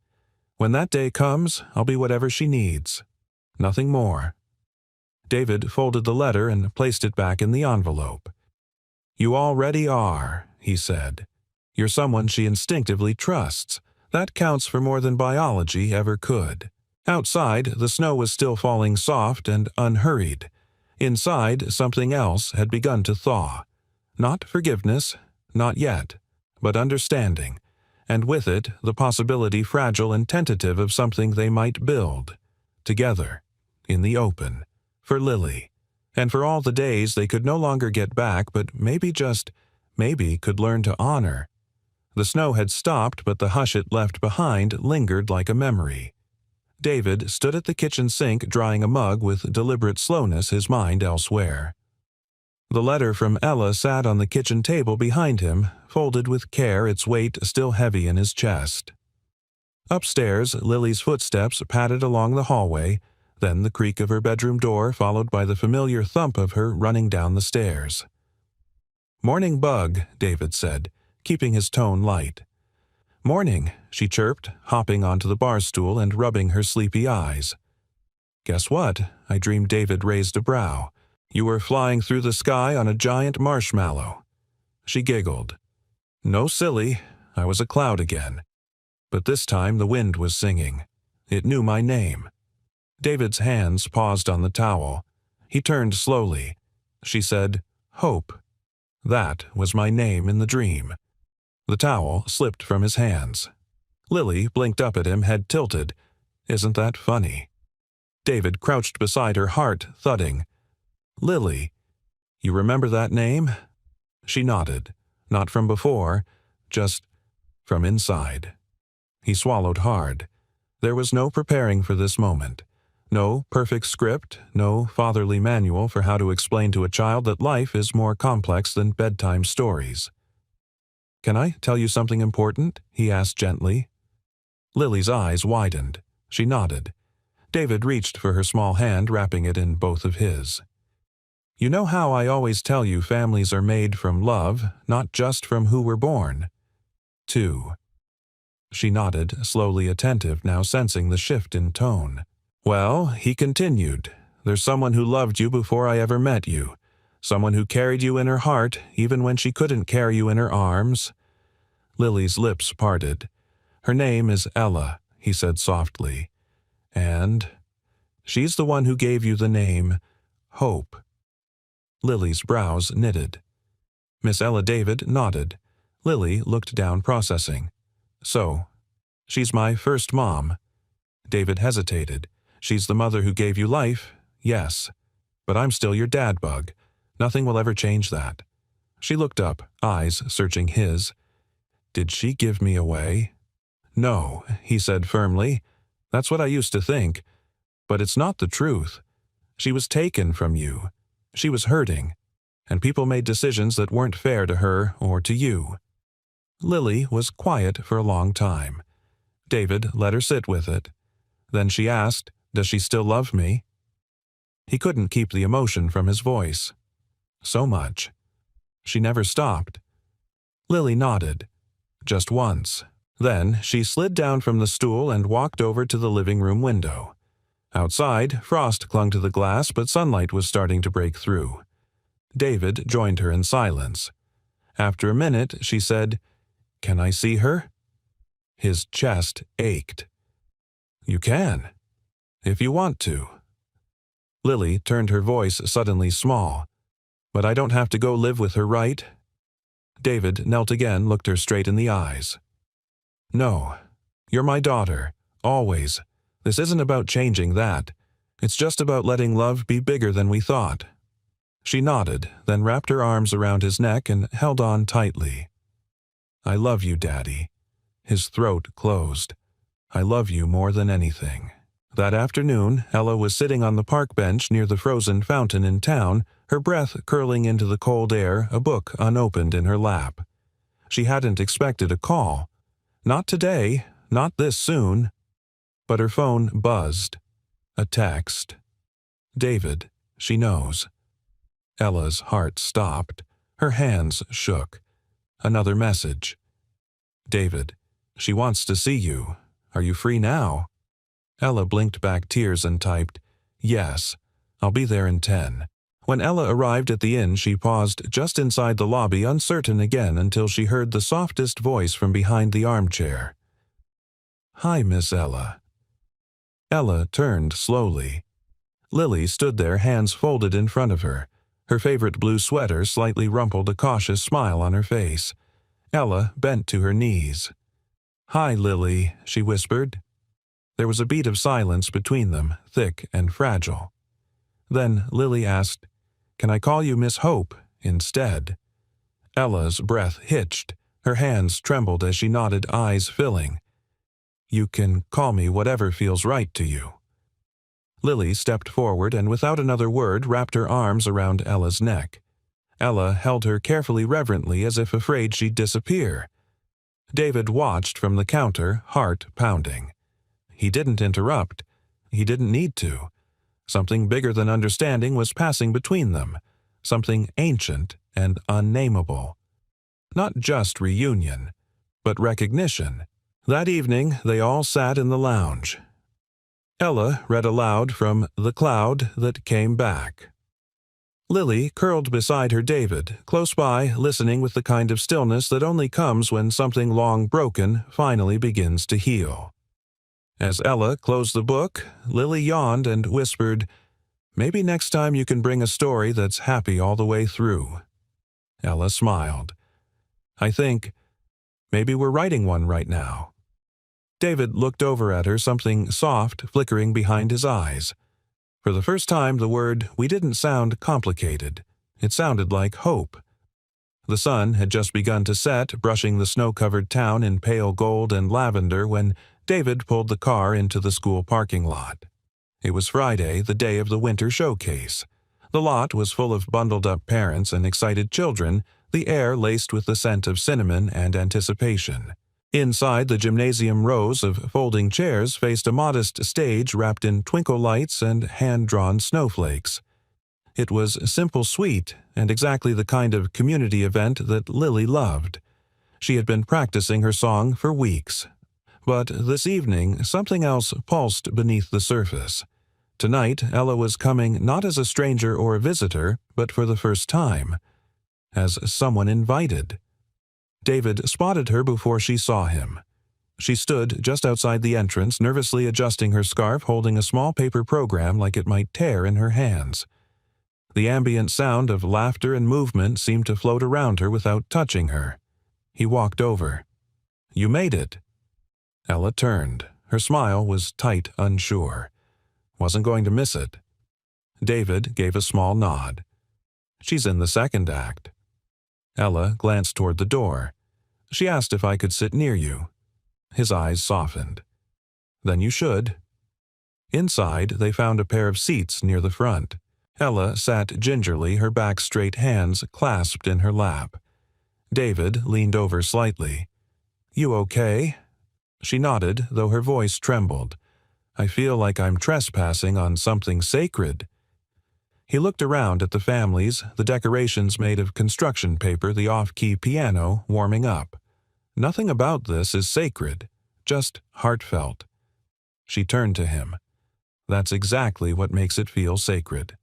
"When that day comes, I'll be whatever she needs. Nothing more." David folded the letter and placed it back in the envelope. "You already are," he said. "You're someone she instinctively trusts. That counts for more than biology ever could." Outside, the snow was still falling soft and unhurried. Inside, something else had begun to thaw. Not forgiveness, not yet, but understanding, and with it the possibility fragile and tentative of something they might build, together, in the open, for Lily, and for all the days they could no longer get back but maybe could learn to honor. The snow had stopped, but the hush it left behind lingered like a memory. David stood at the kitchen sink drying a mug with deliberate slowness, his mind elsewhere. The letter from Ella sat on the kitchen table behind him, folded with care, its weight still heavy in his chest. Upstairs, Lily's footsteps padded along the hallway, then the creak of her bedroom door followed by the familiar thump of her running down the stairs. "Morning, Bug," David said, keeping his tone light. "Morning," she chirped, hopping onto the bar stool and rubbing her sleepy eyes. "Guess what?" I dreamed. David raised a brow. "You were flying through the sky on a giant marshmallow." She giggled. "No, silly, I was a cloud again. But this time the wind was singing. It knew my name." David's hands paused on the towel. He turned slowly. She said, "Hope." That was my name in the dream. The towel slipped from his hands. Lily blinked up at him, head tilted. "Isn't that funny?" David crouched beside her, heart thudding. "Lily, you remember that name?" She nodded. Not from before, just from inside. He swallowed hard. There was no preparing for this moment. No perfect script, no fatherly manual for how to explain to a child that life is more complex than bedtime stories. "Can I tell you something important?" he asked gently. Lily's eyes widened. She nodded. David reached for her small hand, wrapping it in both of his. "You know how I always tell you families are made from love, not just from who we're born?" "Two." She nodded, slowly attentive, now sensing the shift in tone. "Well," he continued, "there's someone who loved you before I ever met you. Someone who carried you in her heart, even when she couldn't carry you in her arms." Lily's lips parted. "Her name is Ella," he said softly. "And she's the one who gave you the name Hope." Lily's brows knitted. Miss Ella. David nodded. Lily looked down, processing. "So, she's my first mom." David hesitated. "She's the mother who gave you life, yes. But I'm still your dad, Bug. Nothing will ever change that." She looked up, eyes searching his. "Did she give me away?" "No," he said firmly. "That's what I used to think. But it's not the truth. She was taken from you. She was hurting. And people made decisions that weren't fair to her or to you." Lily was quiet for a long time. David let her sit with it. Then she asked, "Does she still love me?" He couldn't keep the emotion from his voice. "So much." She never stopped. Lily nodded. Just once. Then she slid down from the stool and walked over to the living room window. Outside, frost clung to the glass, but sunlight was starting to break through. David joined her in silence. After a minute, she said, "Can I see her?" His chest ached. "You can, if you want to." Lily turned, her voice suddenly small. "But I don't have to go live with her, right?" David knelt again, looked her straight in the eyes. "No. You're my daughter. Always. This isn't about changing that. It's just about letting love be bigger than we thought." She nodded, then wrapped her arms around his neck and held on tightly. "I love you, Daddy." His throat closed. "I love you more than anything." That afternoon, Ella was sitting on the park bench near the frozen fountain in town, her breath curling into the cold air, a book unopened in her lap. She hadn't expected a call. Not today, not this soon. But her phone buzzed. A text. "David, she knows." Ella's heart stopped. Her hands shook. Another message. "David, she wants to see you. Are you free now?" Ella blinked back tears and typed, "Yes." I'll be there in 10. When Ella arrived at the inn, she paused just inside the lobby, uncertain again, until she heard the softest voice from behind the armchair. "Hi, Miss Ella." Ella turned slowly. Lily stood there, hands folded in front of her. Her favorite blue sweater slightly rumpled, a cautious smile on her face. Ella bent to her knees. "Hi, Lily," she whispered. There was a beat of silence between them, thick and fragile. Then Lily asked, "Can I call you Miss Hope instead?" Ella's breath hitched. Her hands trembled as she nodded, eyes filling. "You can call me whatever feels right to you." Lily stepped forward and without another word wrapped her arms around Ella's neck. Ella held her carefully, reverently, as if afraid she'd disappear. David watched from the counter, heart pounding. He didn't interrupt. He didn't need to. Something bigger than understanding was passing between them, something ancient and unnameable. Not just reunion, but recognition. That evening, they all sat in the lounge. Ella read aloud from The Cloud That Came Back. Lily curled beside her David, close by, listening with the kind of stillness that only comes when something long broken finally begins to heal. As Ella closed the book, Lily yawned and whispered, "Maybe next time you can bring a story that's happy all the way through." Ella smiled. "I think maybe we're writing one right now." David looked over at her, something soft flickering behind his eyes. For the first time, the word "we" didn't sound complicated. It sounded like hope. The sun had just begun to set, brushing the snow-covered town in pale gold and lavender when David pulled the car into the school parking lot. It was Friday, the day of the winter showcase. The lot was full of bundled-up parents and excited children, the air laced with the scent of cinnamon and anticipation. Inside, the gymnasium rows of folding chairs faced a modest stage wrapped in twinkle lights and hand-drawn snowflakes. It was simple, sweet, and exactly the kind of community event that Lily loved. She had been practicing her song for weeks. But this evening, something else pulsed beneath the surface. Tonight, Ella was coming not as a stranger or a visitor, but for the first time, as someone invited. David spotted her before she saw him. She stood just outside the entrance, nervously adjusting her scarf, holding a small paper program like it might tear in her hands. The ambient sound of laughter and movement seemed to float around her without touching her. He walked over. "You made it." Ella turned. Her smile was tight, unsure. Wasn't going to miss it. David gave a small nod. "She's in the second act." Ella glanced toward the door. "She asked if I could sit near you." His eyes softened. "Then you should." Inside, they found a pair of seats near the front. Ella sat gingerly, her back straight, hands clasped in her lap. David leaned over slightly. "You okay?" She nodded, though her voice trembled. "I feel like I'm trespassing on something sacred." He looked around at the families, the decorations made of construction paper, the off-key piano warming up. Nothing about this is sacred, just heartfelt. She turned to him. That's exactly what makes it feel sacred.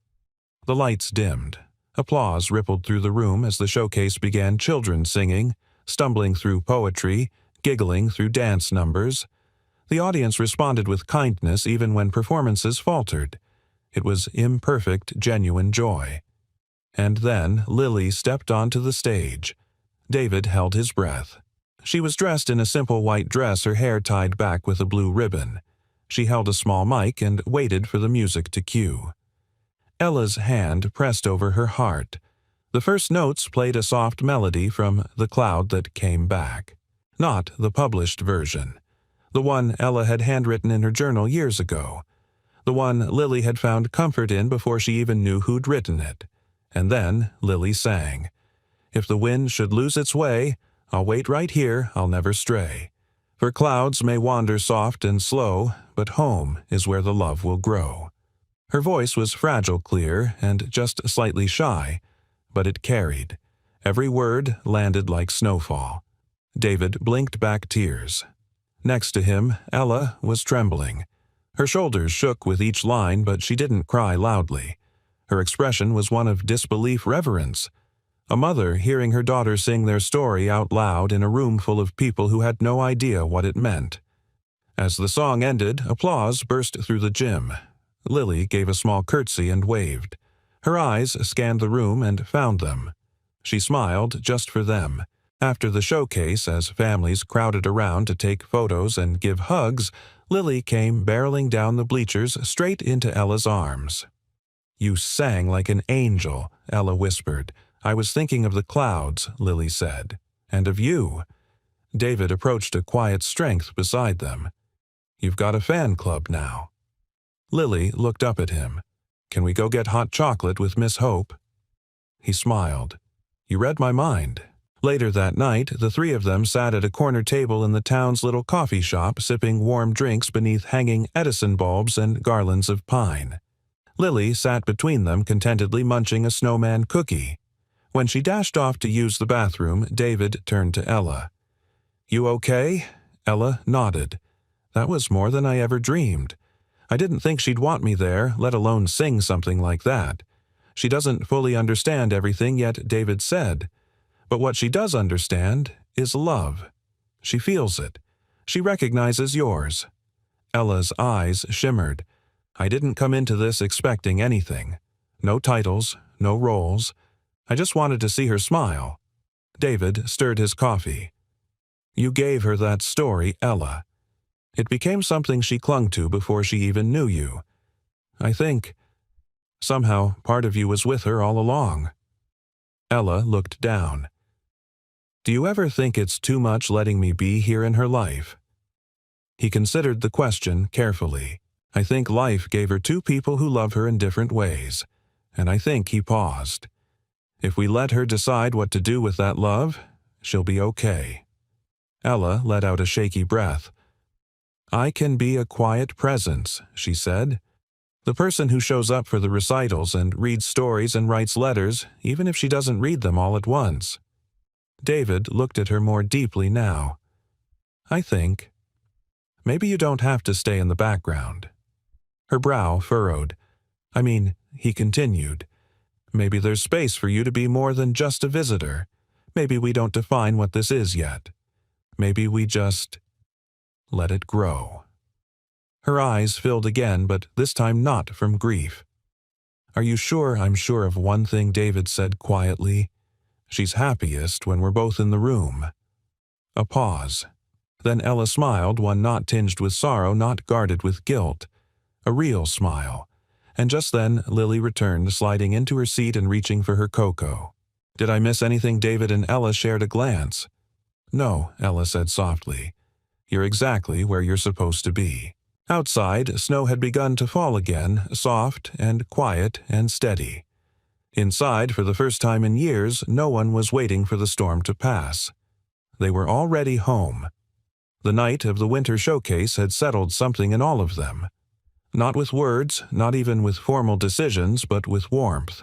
The lights dimmed. Applause rippled through the room as the showcase began, children singing, stumbling through poetry, giggling through dance numbers. The audience responded with kindness even when performances faltered. It was imperfect, genuine joy. And then Lily stepped onto the stage. David held his breath. She was dressed in a simple white dress, her hair tied back with a blue ribbon. She held a small mic and waited for the music to cue. Ella's hand pressed over her heart. The first notes played a soft melody from The Cloud That Came Back. Not the published version. The one Ella had handwritten in her journal years ago. The one Lily had found comfort in before she even knew who'd written it. And then Lily sang. "If the wind should lose its way, I'll wait right here, I'll never stray. For clouds may wander soft and slow, but home is where the love will grow." Her voice was fragile, clear, and just slightly shy, but it carried. Every word landed like snowfall. David blinked back tears. Next to him, Ella was trembling. Her shoulders shook with each line, but she didn't cry loudly. Her expression was one of disbelief reverence. A mother hearing her daughter sing their story out loud in a room full of people who had no idea what it meant. As the song ended, applause burst through the gym. Lily gave a small curtsy and waved. Her eyes scanned the room and found them. She smiled just for them. After the showcase, as families crowded around to take photos and give hugs, Lily came barreling down the bleachers straight into Ella's arms. "You sang like an angel," Ella whispered. "I was thinking of the clouds," Lily said. "And of you." David approached a quiet strength beside them. "You've got a fan club now." Lily looked up at him. "Can we go get hot chocolate with Miss Hope?" He smiled. "You read my mind." Later that night, the three of them sat at a corner table in the town's little coffee shop, sipping warm drinks beneath hanging Edison bulbs and garlands of pine. Lily sat between them, contentedly munching a snowman cookie. When she dashed off to use the bathroom, David turned to Ella. "You okay?" Ella nodded. "That was more than I ever dreamed. I didn't think she'd want me there, let alone sing something like that. She doesn't fully understand everything yet," David said. "But what she does understand is love. She feels it. She recognizes yours." Ella's eyes shimmered. "I didn't come into this expecting anything. No titles, no roles. I just wanted to see her smile." David stirred his coffee. "You gave her that story, Ella. It became something she clung to before she even knew you. I think, somehow, part of you was with her all along." Ella looked down. "Do you ever think it's too much letting me be here in her life?" He considered the question carefully. "I think life gave her two people who love her in different ways." And I think he paused. "If we let her decide what to do with that love, she'll be okay." Ella let out a shaky breath. "I can be a quiet presence," she said. "The person who shows up for the recitals and reads stories and writes letters, even if she doesn't read them all at once." David looked at her more deeply now. "I think. Maybe you don't have to stay in the background." Her brow furrowed. He continued, "Maybe there's space for you to be more than just a visitor. Maybe we don't define what this is yet. Maybe we just let it grow." Her eyes filled again, but this time not from grief. "Are you sure I'm sure of one thing?" David said quietly. "She's happiest when we're both in the room." A pause. Then Ella smiled, one not tinged with sorrow, not guarded with guilt. A real smile. And just then Lily returned, sliding into her seat and reaching for her cocoa. "Did I miss anything?" David and Ella shared a glance. "No," Ella said softly. "You're exactly where you're supposed to be." Outside, snow had begun to fall again, soft and quiet and steady. Inside, for the first time in years, no one was waiting for the storm to pass. They were already home. The night of the winter showcase had settled something in all of them. Not with words, not even with formal decisions, but with warmth.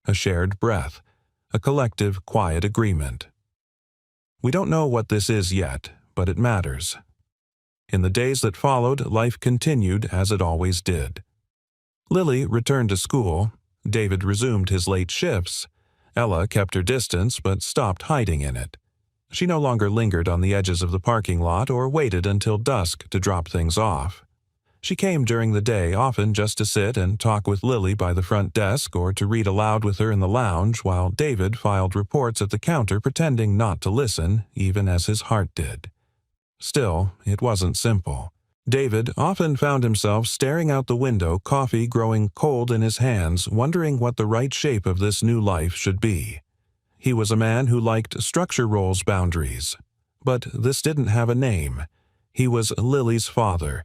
A shared breath. A collective, quiet agreement. We don't know what this is yet, but it matters. In the days that followed, life continued as it always did. Lily returned to school. David resumed his late shifts. Ella kept her distance, but stopped hiding in it. She no longer lingered on the edges of the parking lot or waited until dusk to drop things off. She came during the day, often just to sit and talk with Lily by the front desk or to read aloud with her in the lounge, while David filed reports at the counter, pretending not to listen, even as his heart did. Still, it wasn't simple. David often found himself staring out the window, coffee growing cold in his hands, wondering what the right shape of this new life should be. He was a man who liked structure roles boundaries. But this didn't have a name. He was Lily's father.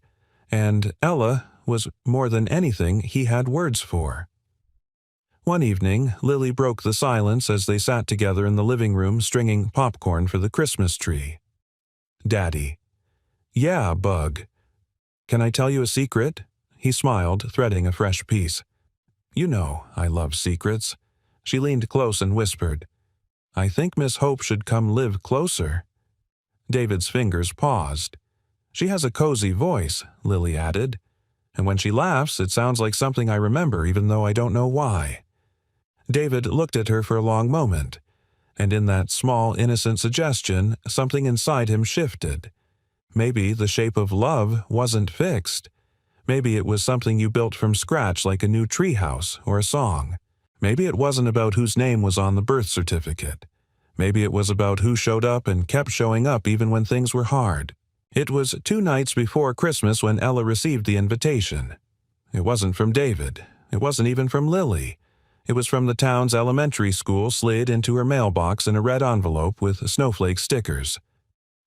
And Ella was more than anything he had words for. One evening, Lily broke the silence as they sat together in the living room stringing popcorn for the Christmas tree. "Daddy." "Yeah, Bug." "Can I tell you a secret?" He smiled, threading a fresh piece. "You know I love secrets." She leaned close and whispered, "I think Miss Hope should come live closer." David's fingers paused. "She has a cozy voice," Lily added. And when she laughs, it sounds like something I remember even though I don't know why." David looked at her for a long moment, and in that small, innocent suggestion, something inside him shifted. Maybe the shape of love wasn't fixed. Maybe it was something you built from scratch like a new treehouse or a song. Maybe it wasn't about whose name was on the birth certificate. Maybe it was about who showed up and kept showing up even when things were hard. It was 2 nights before Christmas when Ella received the invitation. It wasn't from David. It wasn't even from Lily. It was from the town's elementary school, slid into her mailbox in a red envelope with snowflake stickers.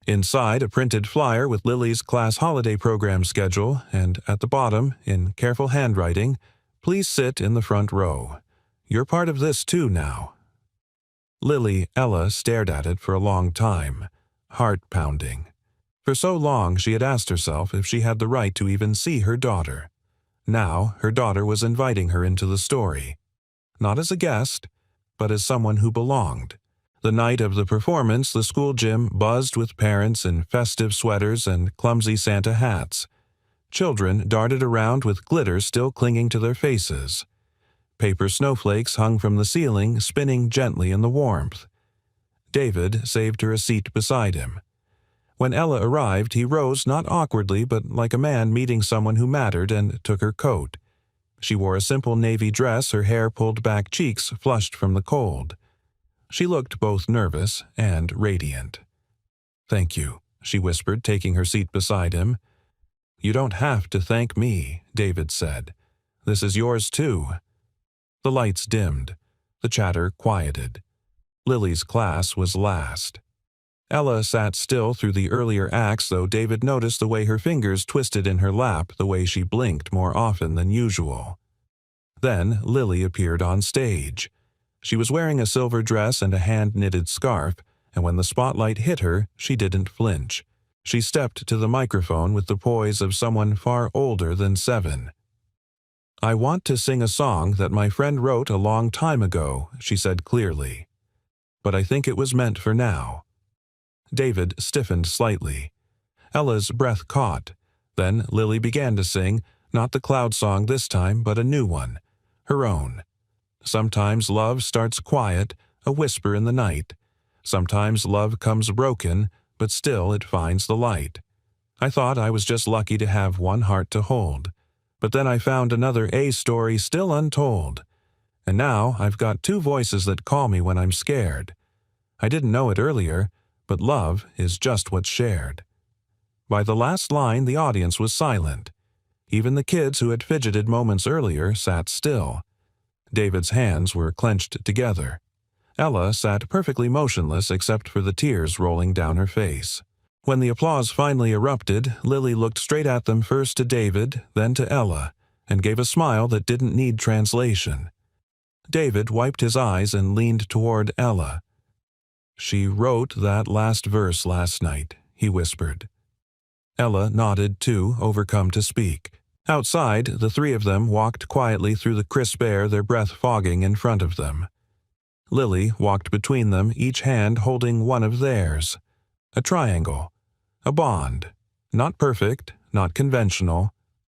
Inside, a printed flyer with Lily's class holiday program schedule, and at the bottom, in careful handwriting, "Please sit in the front row. You're part of this too now." Ella stared at it for a long time, heart pounding. For so long she had asked herself if she had the right to even see her daughter. Now her daughter was inviting her into the story. Not as a guest, but as someone who belonged. The night of the performance, the school gym buzzed with parents in festive sweaters and clumsy Santa hats. Children darted around with glitter still clinging to their faces. Paper snowflakes hung from the ceiling, spinning gently in the warmth. David saved her a seat beside him. When Ella arrived, he rose not awkwardly but like a man meeting someone who mattered, and took her coat. She wore a simple navy dress, her hair pulled back, cheeks flushed from the cold. She looked both nervous and radiant. "Thank you," she whispered, taking her seat beside him. "You don't have to thank me," David said. "This is yours too." The lights dimmed. The chatter quieted. Lily's class was last. Ella sat still through the earlier acts, though David noticed the way her fingers twisted in her lap, the way she blinked more often than usual. Then Lily appeared on stage. She was wearing a silver dress and a hand-knitted scarf, and when the spotlight hit her, she didn't flinch. She stepped to the microphone with the poise of someone far older than 7. "I want to sing a song that my friend wrote a long time ago," she said clearly. "But I think it was meant for now." David stiffened slightly. Ella's breath caught. Then Lily began to sing, not the cloud song this time, but a new one, her own. Sometimes love starts quiet, a whisper in the night. Sometimes love comes broken, but still it finds the light. I thought I was just lucky to have one heart to hold. But then I found another A story still untold. And now I've got 2 voices that call me when I'm scared. I didn't know it earlier, but love is just what's shared. By the last line, the audience was silent. Even the kids who had fidgeted moments earlier sat still. David's hands were clenched together. Ella sat perfectly motionless except for the tears rolling down her face. When the applause finally erupted, Lily looked straight at them, first to David, then to Ella, and gave a smile that didn't need translation. David wiped his eyes and leaned toward Ella. "She wrote that last verse last night," he whispered. Ella nodded too, overcome to speak. Outside, the 3 of them walked quietly through the crisp air, their breath fogging in front of them. Lily walked between them, each hand holding one of theirs. A triangle. A bond. Not perfect, not conventional,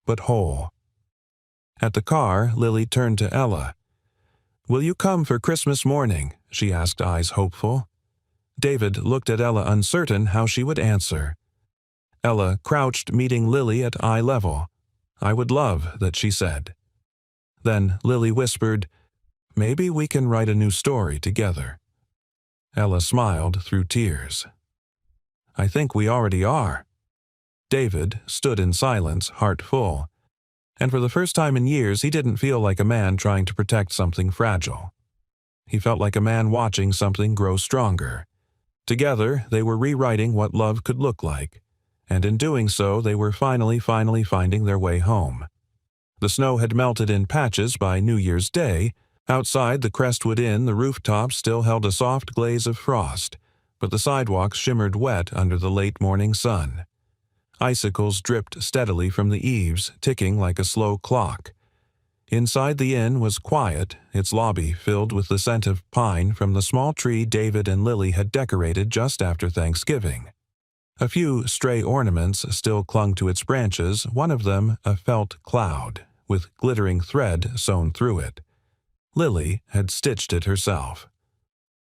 but whole. At the car, Lily turned to Ella. "Will you come for Christmas morning?" she asked, eyes hopeful. David looked at Ella, uncertain how she would answer. Ella crouched, meeting Lily at eye level. "I would love that," she said. Then Lily whispered, "Maybe we can write a new story together." Ella smiled through tears. "I think we already are." David stood in silence, heart full. And for the first time in years, he didn't feel like a man trying to protect something fragile. He felt like a man watching something grow stronger. Together, they were rewriting what love could look like. And in doing so, they were finally finding their way home. The snow had melted in patches by New Year's Day. Outside the Crestwood Inn, the rooftops still held a soft glaze of frost, but the sidewalks shimmered wet under the late morning sun. Icicles dripped steadily from the eaves, ticking like a slow clock. Inside the inn was quiet, its lobby filled with the scent of pine from the small tree David and Lily had decorated just after Thanksgiving. A few stray ornaments still clung to its branches, one of them a felt cloud, with glittering thread sewn through it. Lily had stitched it herself.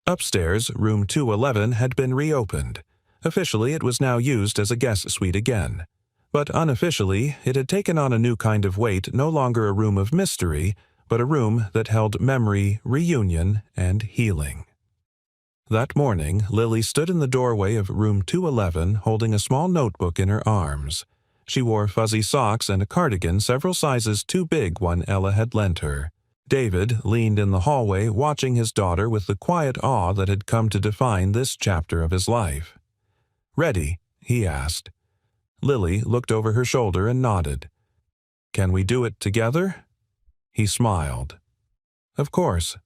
Upstairs, room 211 had been reopened. Officially, it was now used as a guest suite again. But unofficially, it had taken on a new kind of weight, no longer a room of mystery, but a room that held memory, reunion, and healing. That morning, Lily stood in the doorway of room 211 holding a small notebook in her arms. She wore fuzzy socks and a cardigan several sizes too big one Ella had lent her. David leaned in the hallway watching his daughter with the quiet awe that had come to define this chapter of his life. "Ready?" he asked. Lily looked over her shoulder and nodded. "Can we do it together?" He smiled. "Of course."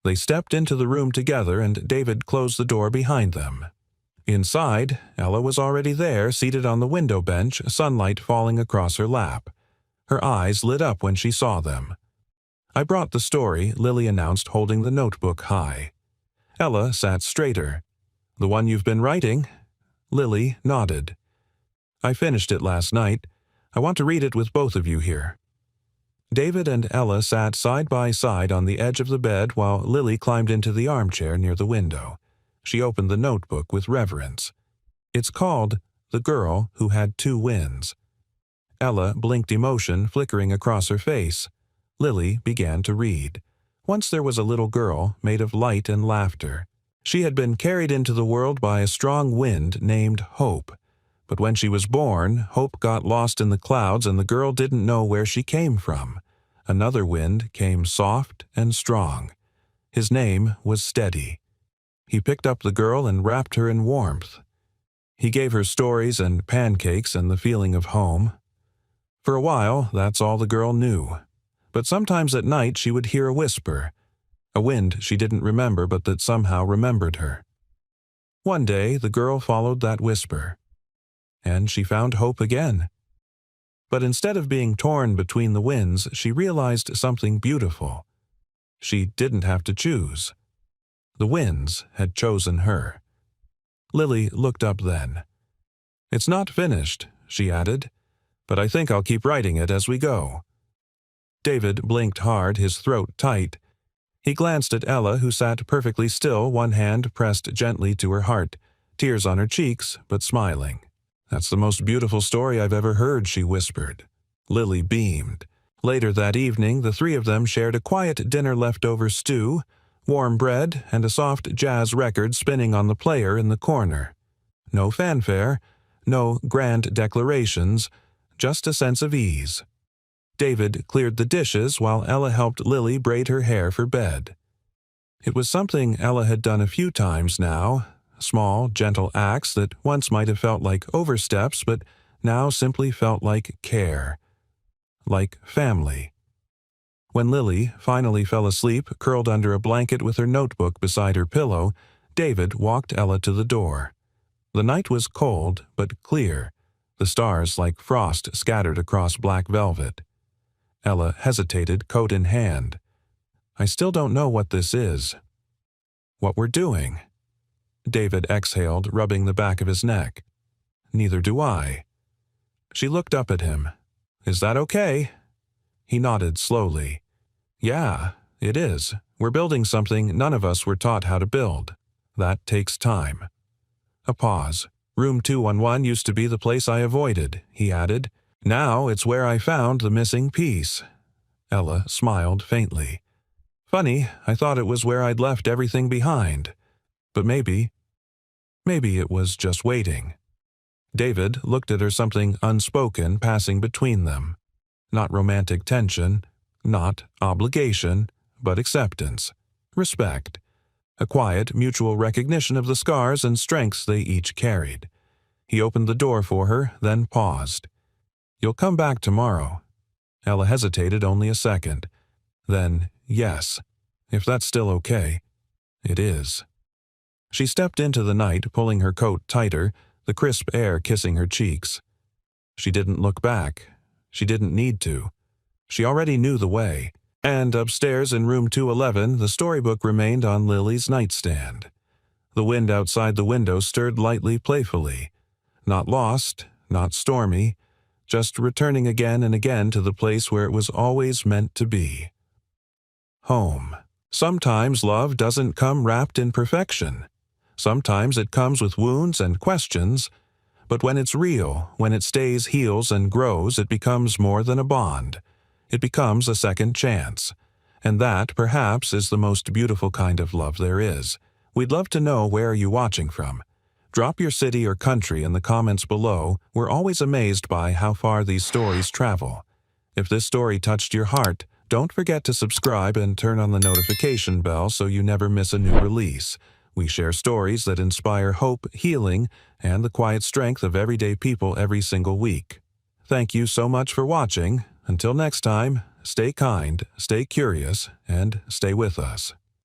They stepped into the room together and David closed the door behind them. Inside, Ella was already there, seated on the window bench, sunlight falling across her lap. Her eyes lit up when she saw them. "I brought the story," Lily announced, holding the notebook high. Ella sat straighter. "The one you've been writing?" Lily nodded. "I finished it last night. I want to read it with both of you here." David and Ella sat side by side on the edge of the bed while Lily climbed into the armchair near the window. She opened the notebook with reverence. "It's called The Girl Who Had Two Winds." Ella blinked emotion flickering across her face. Lily began to read. Once there was a little girl made of light and laughter. She had been carried into the world by a strong wind named Hope. But when she was born, Hope got lost in the clouds and the girl didn't know where she came from. Another wind came soft and strong. His name was Steady. He picked up the girl and wrapped her in warmth. He gave her stories and pancakes and the feeling of home. For a while, that's all the girl knew. But sometimes at night she would hear a whisper, a wind she didn't remember but that somehow remembered her. One day the girl followed that whisper, and she found hope again. But instead of being torn between the winds, she realized something beautiful. She didn't have to choose. The winds had chosen her. Lily looked up then. "It's not finished," she added, "but I think I'll keep writing it as we go." David blinked hard, his throat tight. He glanced at Ella, who sat perfectly still, one hand pressed gently to her heart, tears on her cheeks, but smiling. "That's the most beautiful story I've ever heard," she whispered. Lily beamed. Later that evening, the three of them shared a quiet dinner-leftover stew, warm bread, and a soft jazz record spinning on the player in the corner. No fanfare, no grand declarations, just a sense of ease. David cleared the dishes while Ella helped Lily braid her hair for bed. It was something Ella had done a few times now, small, gentle acts that once might have felt like oversteps but now simply felt like care, like family. When Lily finally fell asleep, curled under a blanket with her notebook beside her pillow, David walked Ella to the door. The night was cold but clear, the stars like frost scattered across black velvet. Ella hesitated, coat in hand. "I still don't know what this is." "What we're doing." David exhaled, rubbing the back of his neck. "Neither do I." She looked up at him. "Is that okay?" He nodded slowly. "Yeah, it is. We're building something none of us were taught how to build. That takes time." A pause. "Room 211 used to be the place I avoided," he added. "Now it's where I found the missing piece." Ella smiled faintly. "Funny, I thought it was where I'd left everything behind. But maybe it was just waiting." David looked at her, something unspoken passing between them. Not romantic tension, not obligation, but acceptance, respect, a quiet mutual recognition of the scars and strengths they each carried. He opened the door for her, then paused. "You'll come back tomorrow." Ella hesitated only a second. Then, "Yes, if that's still okay." "It is." She stepped into the night, pulling her coat tighter, the crisp air kissing her cheeks. She didn't look back. She didn't need to. She already knew the way. And upstairs in room 211, the storybook remained on Lily's nightstand. The wind outside the window stirred lightly, playfully. Not lost, not stormy, just returning again and again to the place where it was always meant to be. Home. Sometimes love doesn't come wrapped in perfection. Sometimes it comes with wounds and questions, but when it's real, when it stays, heals, and grows, it becomes more than a bond. It becomes a second chance. And that, perhaps, is the most beautiful kind of love there is. We'd love to know where you're watching from. Drop your city or country in the comments below. We're always amazed by how far these stories travel. If this story touched your heart, don't forget to subscribe and turn on the notification bell so you never miss a new release. We share stories that inspire hope, healing, and the quiet strength of everyday people every single week. Thank you so much for watching. Until next time, stay kind, stay curious, and stay with us.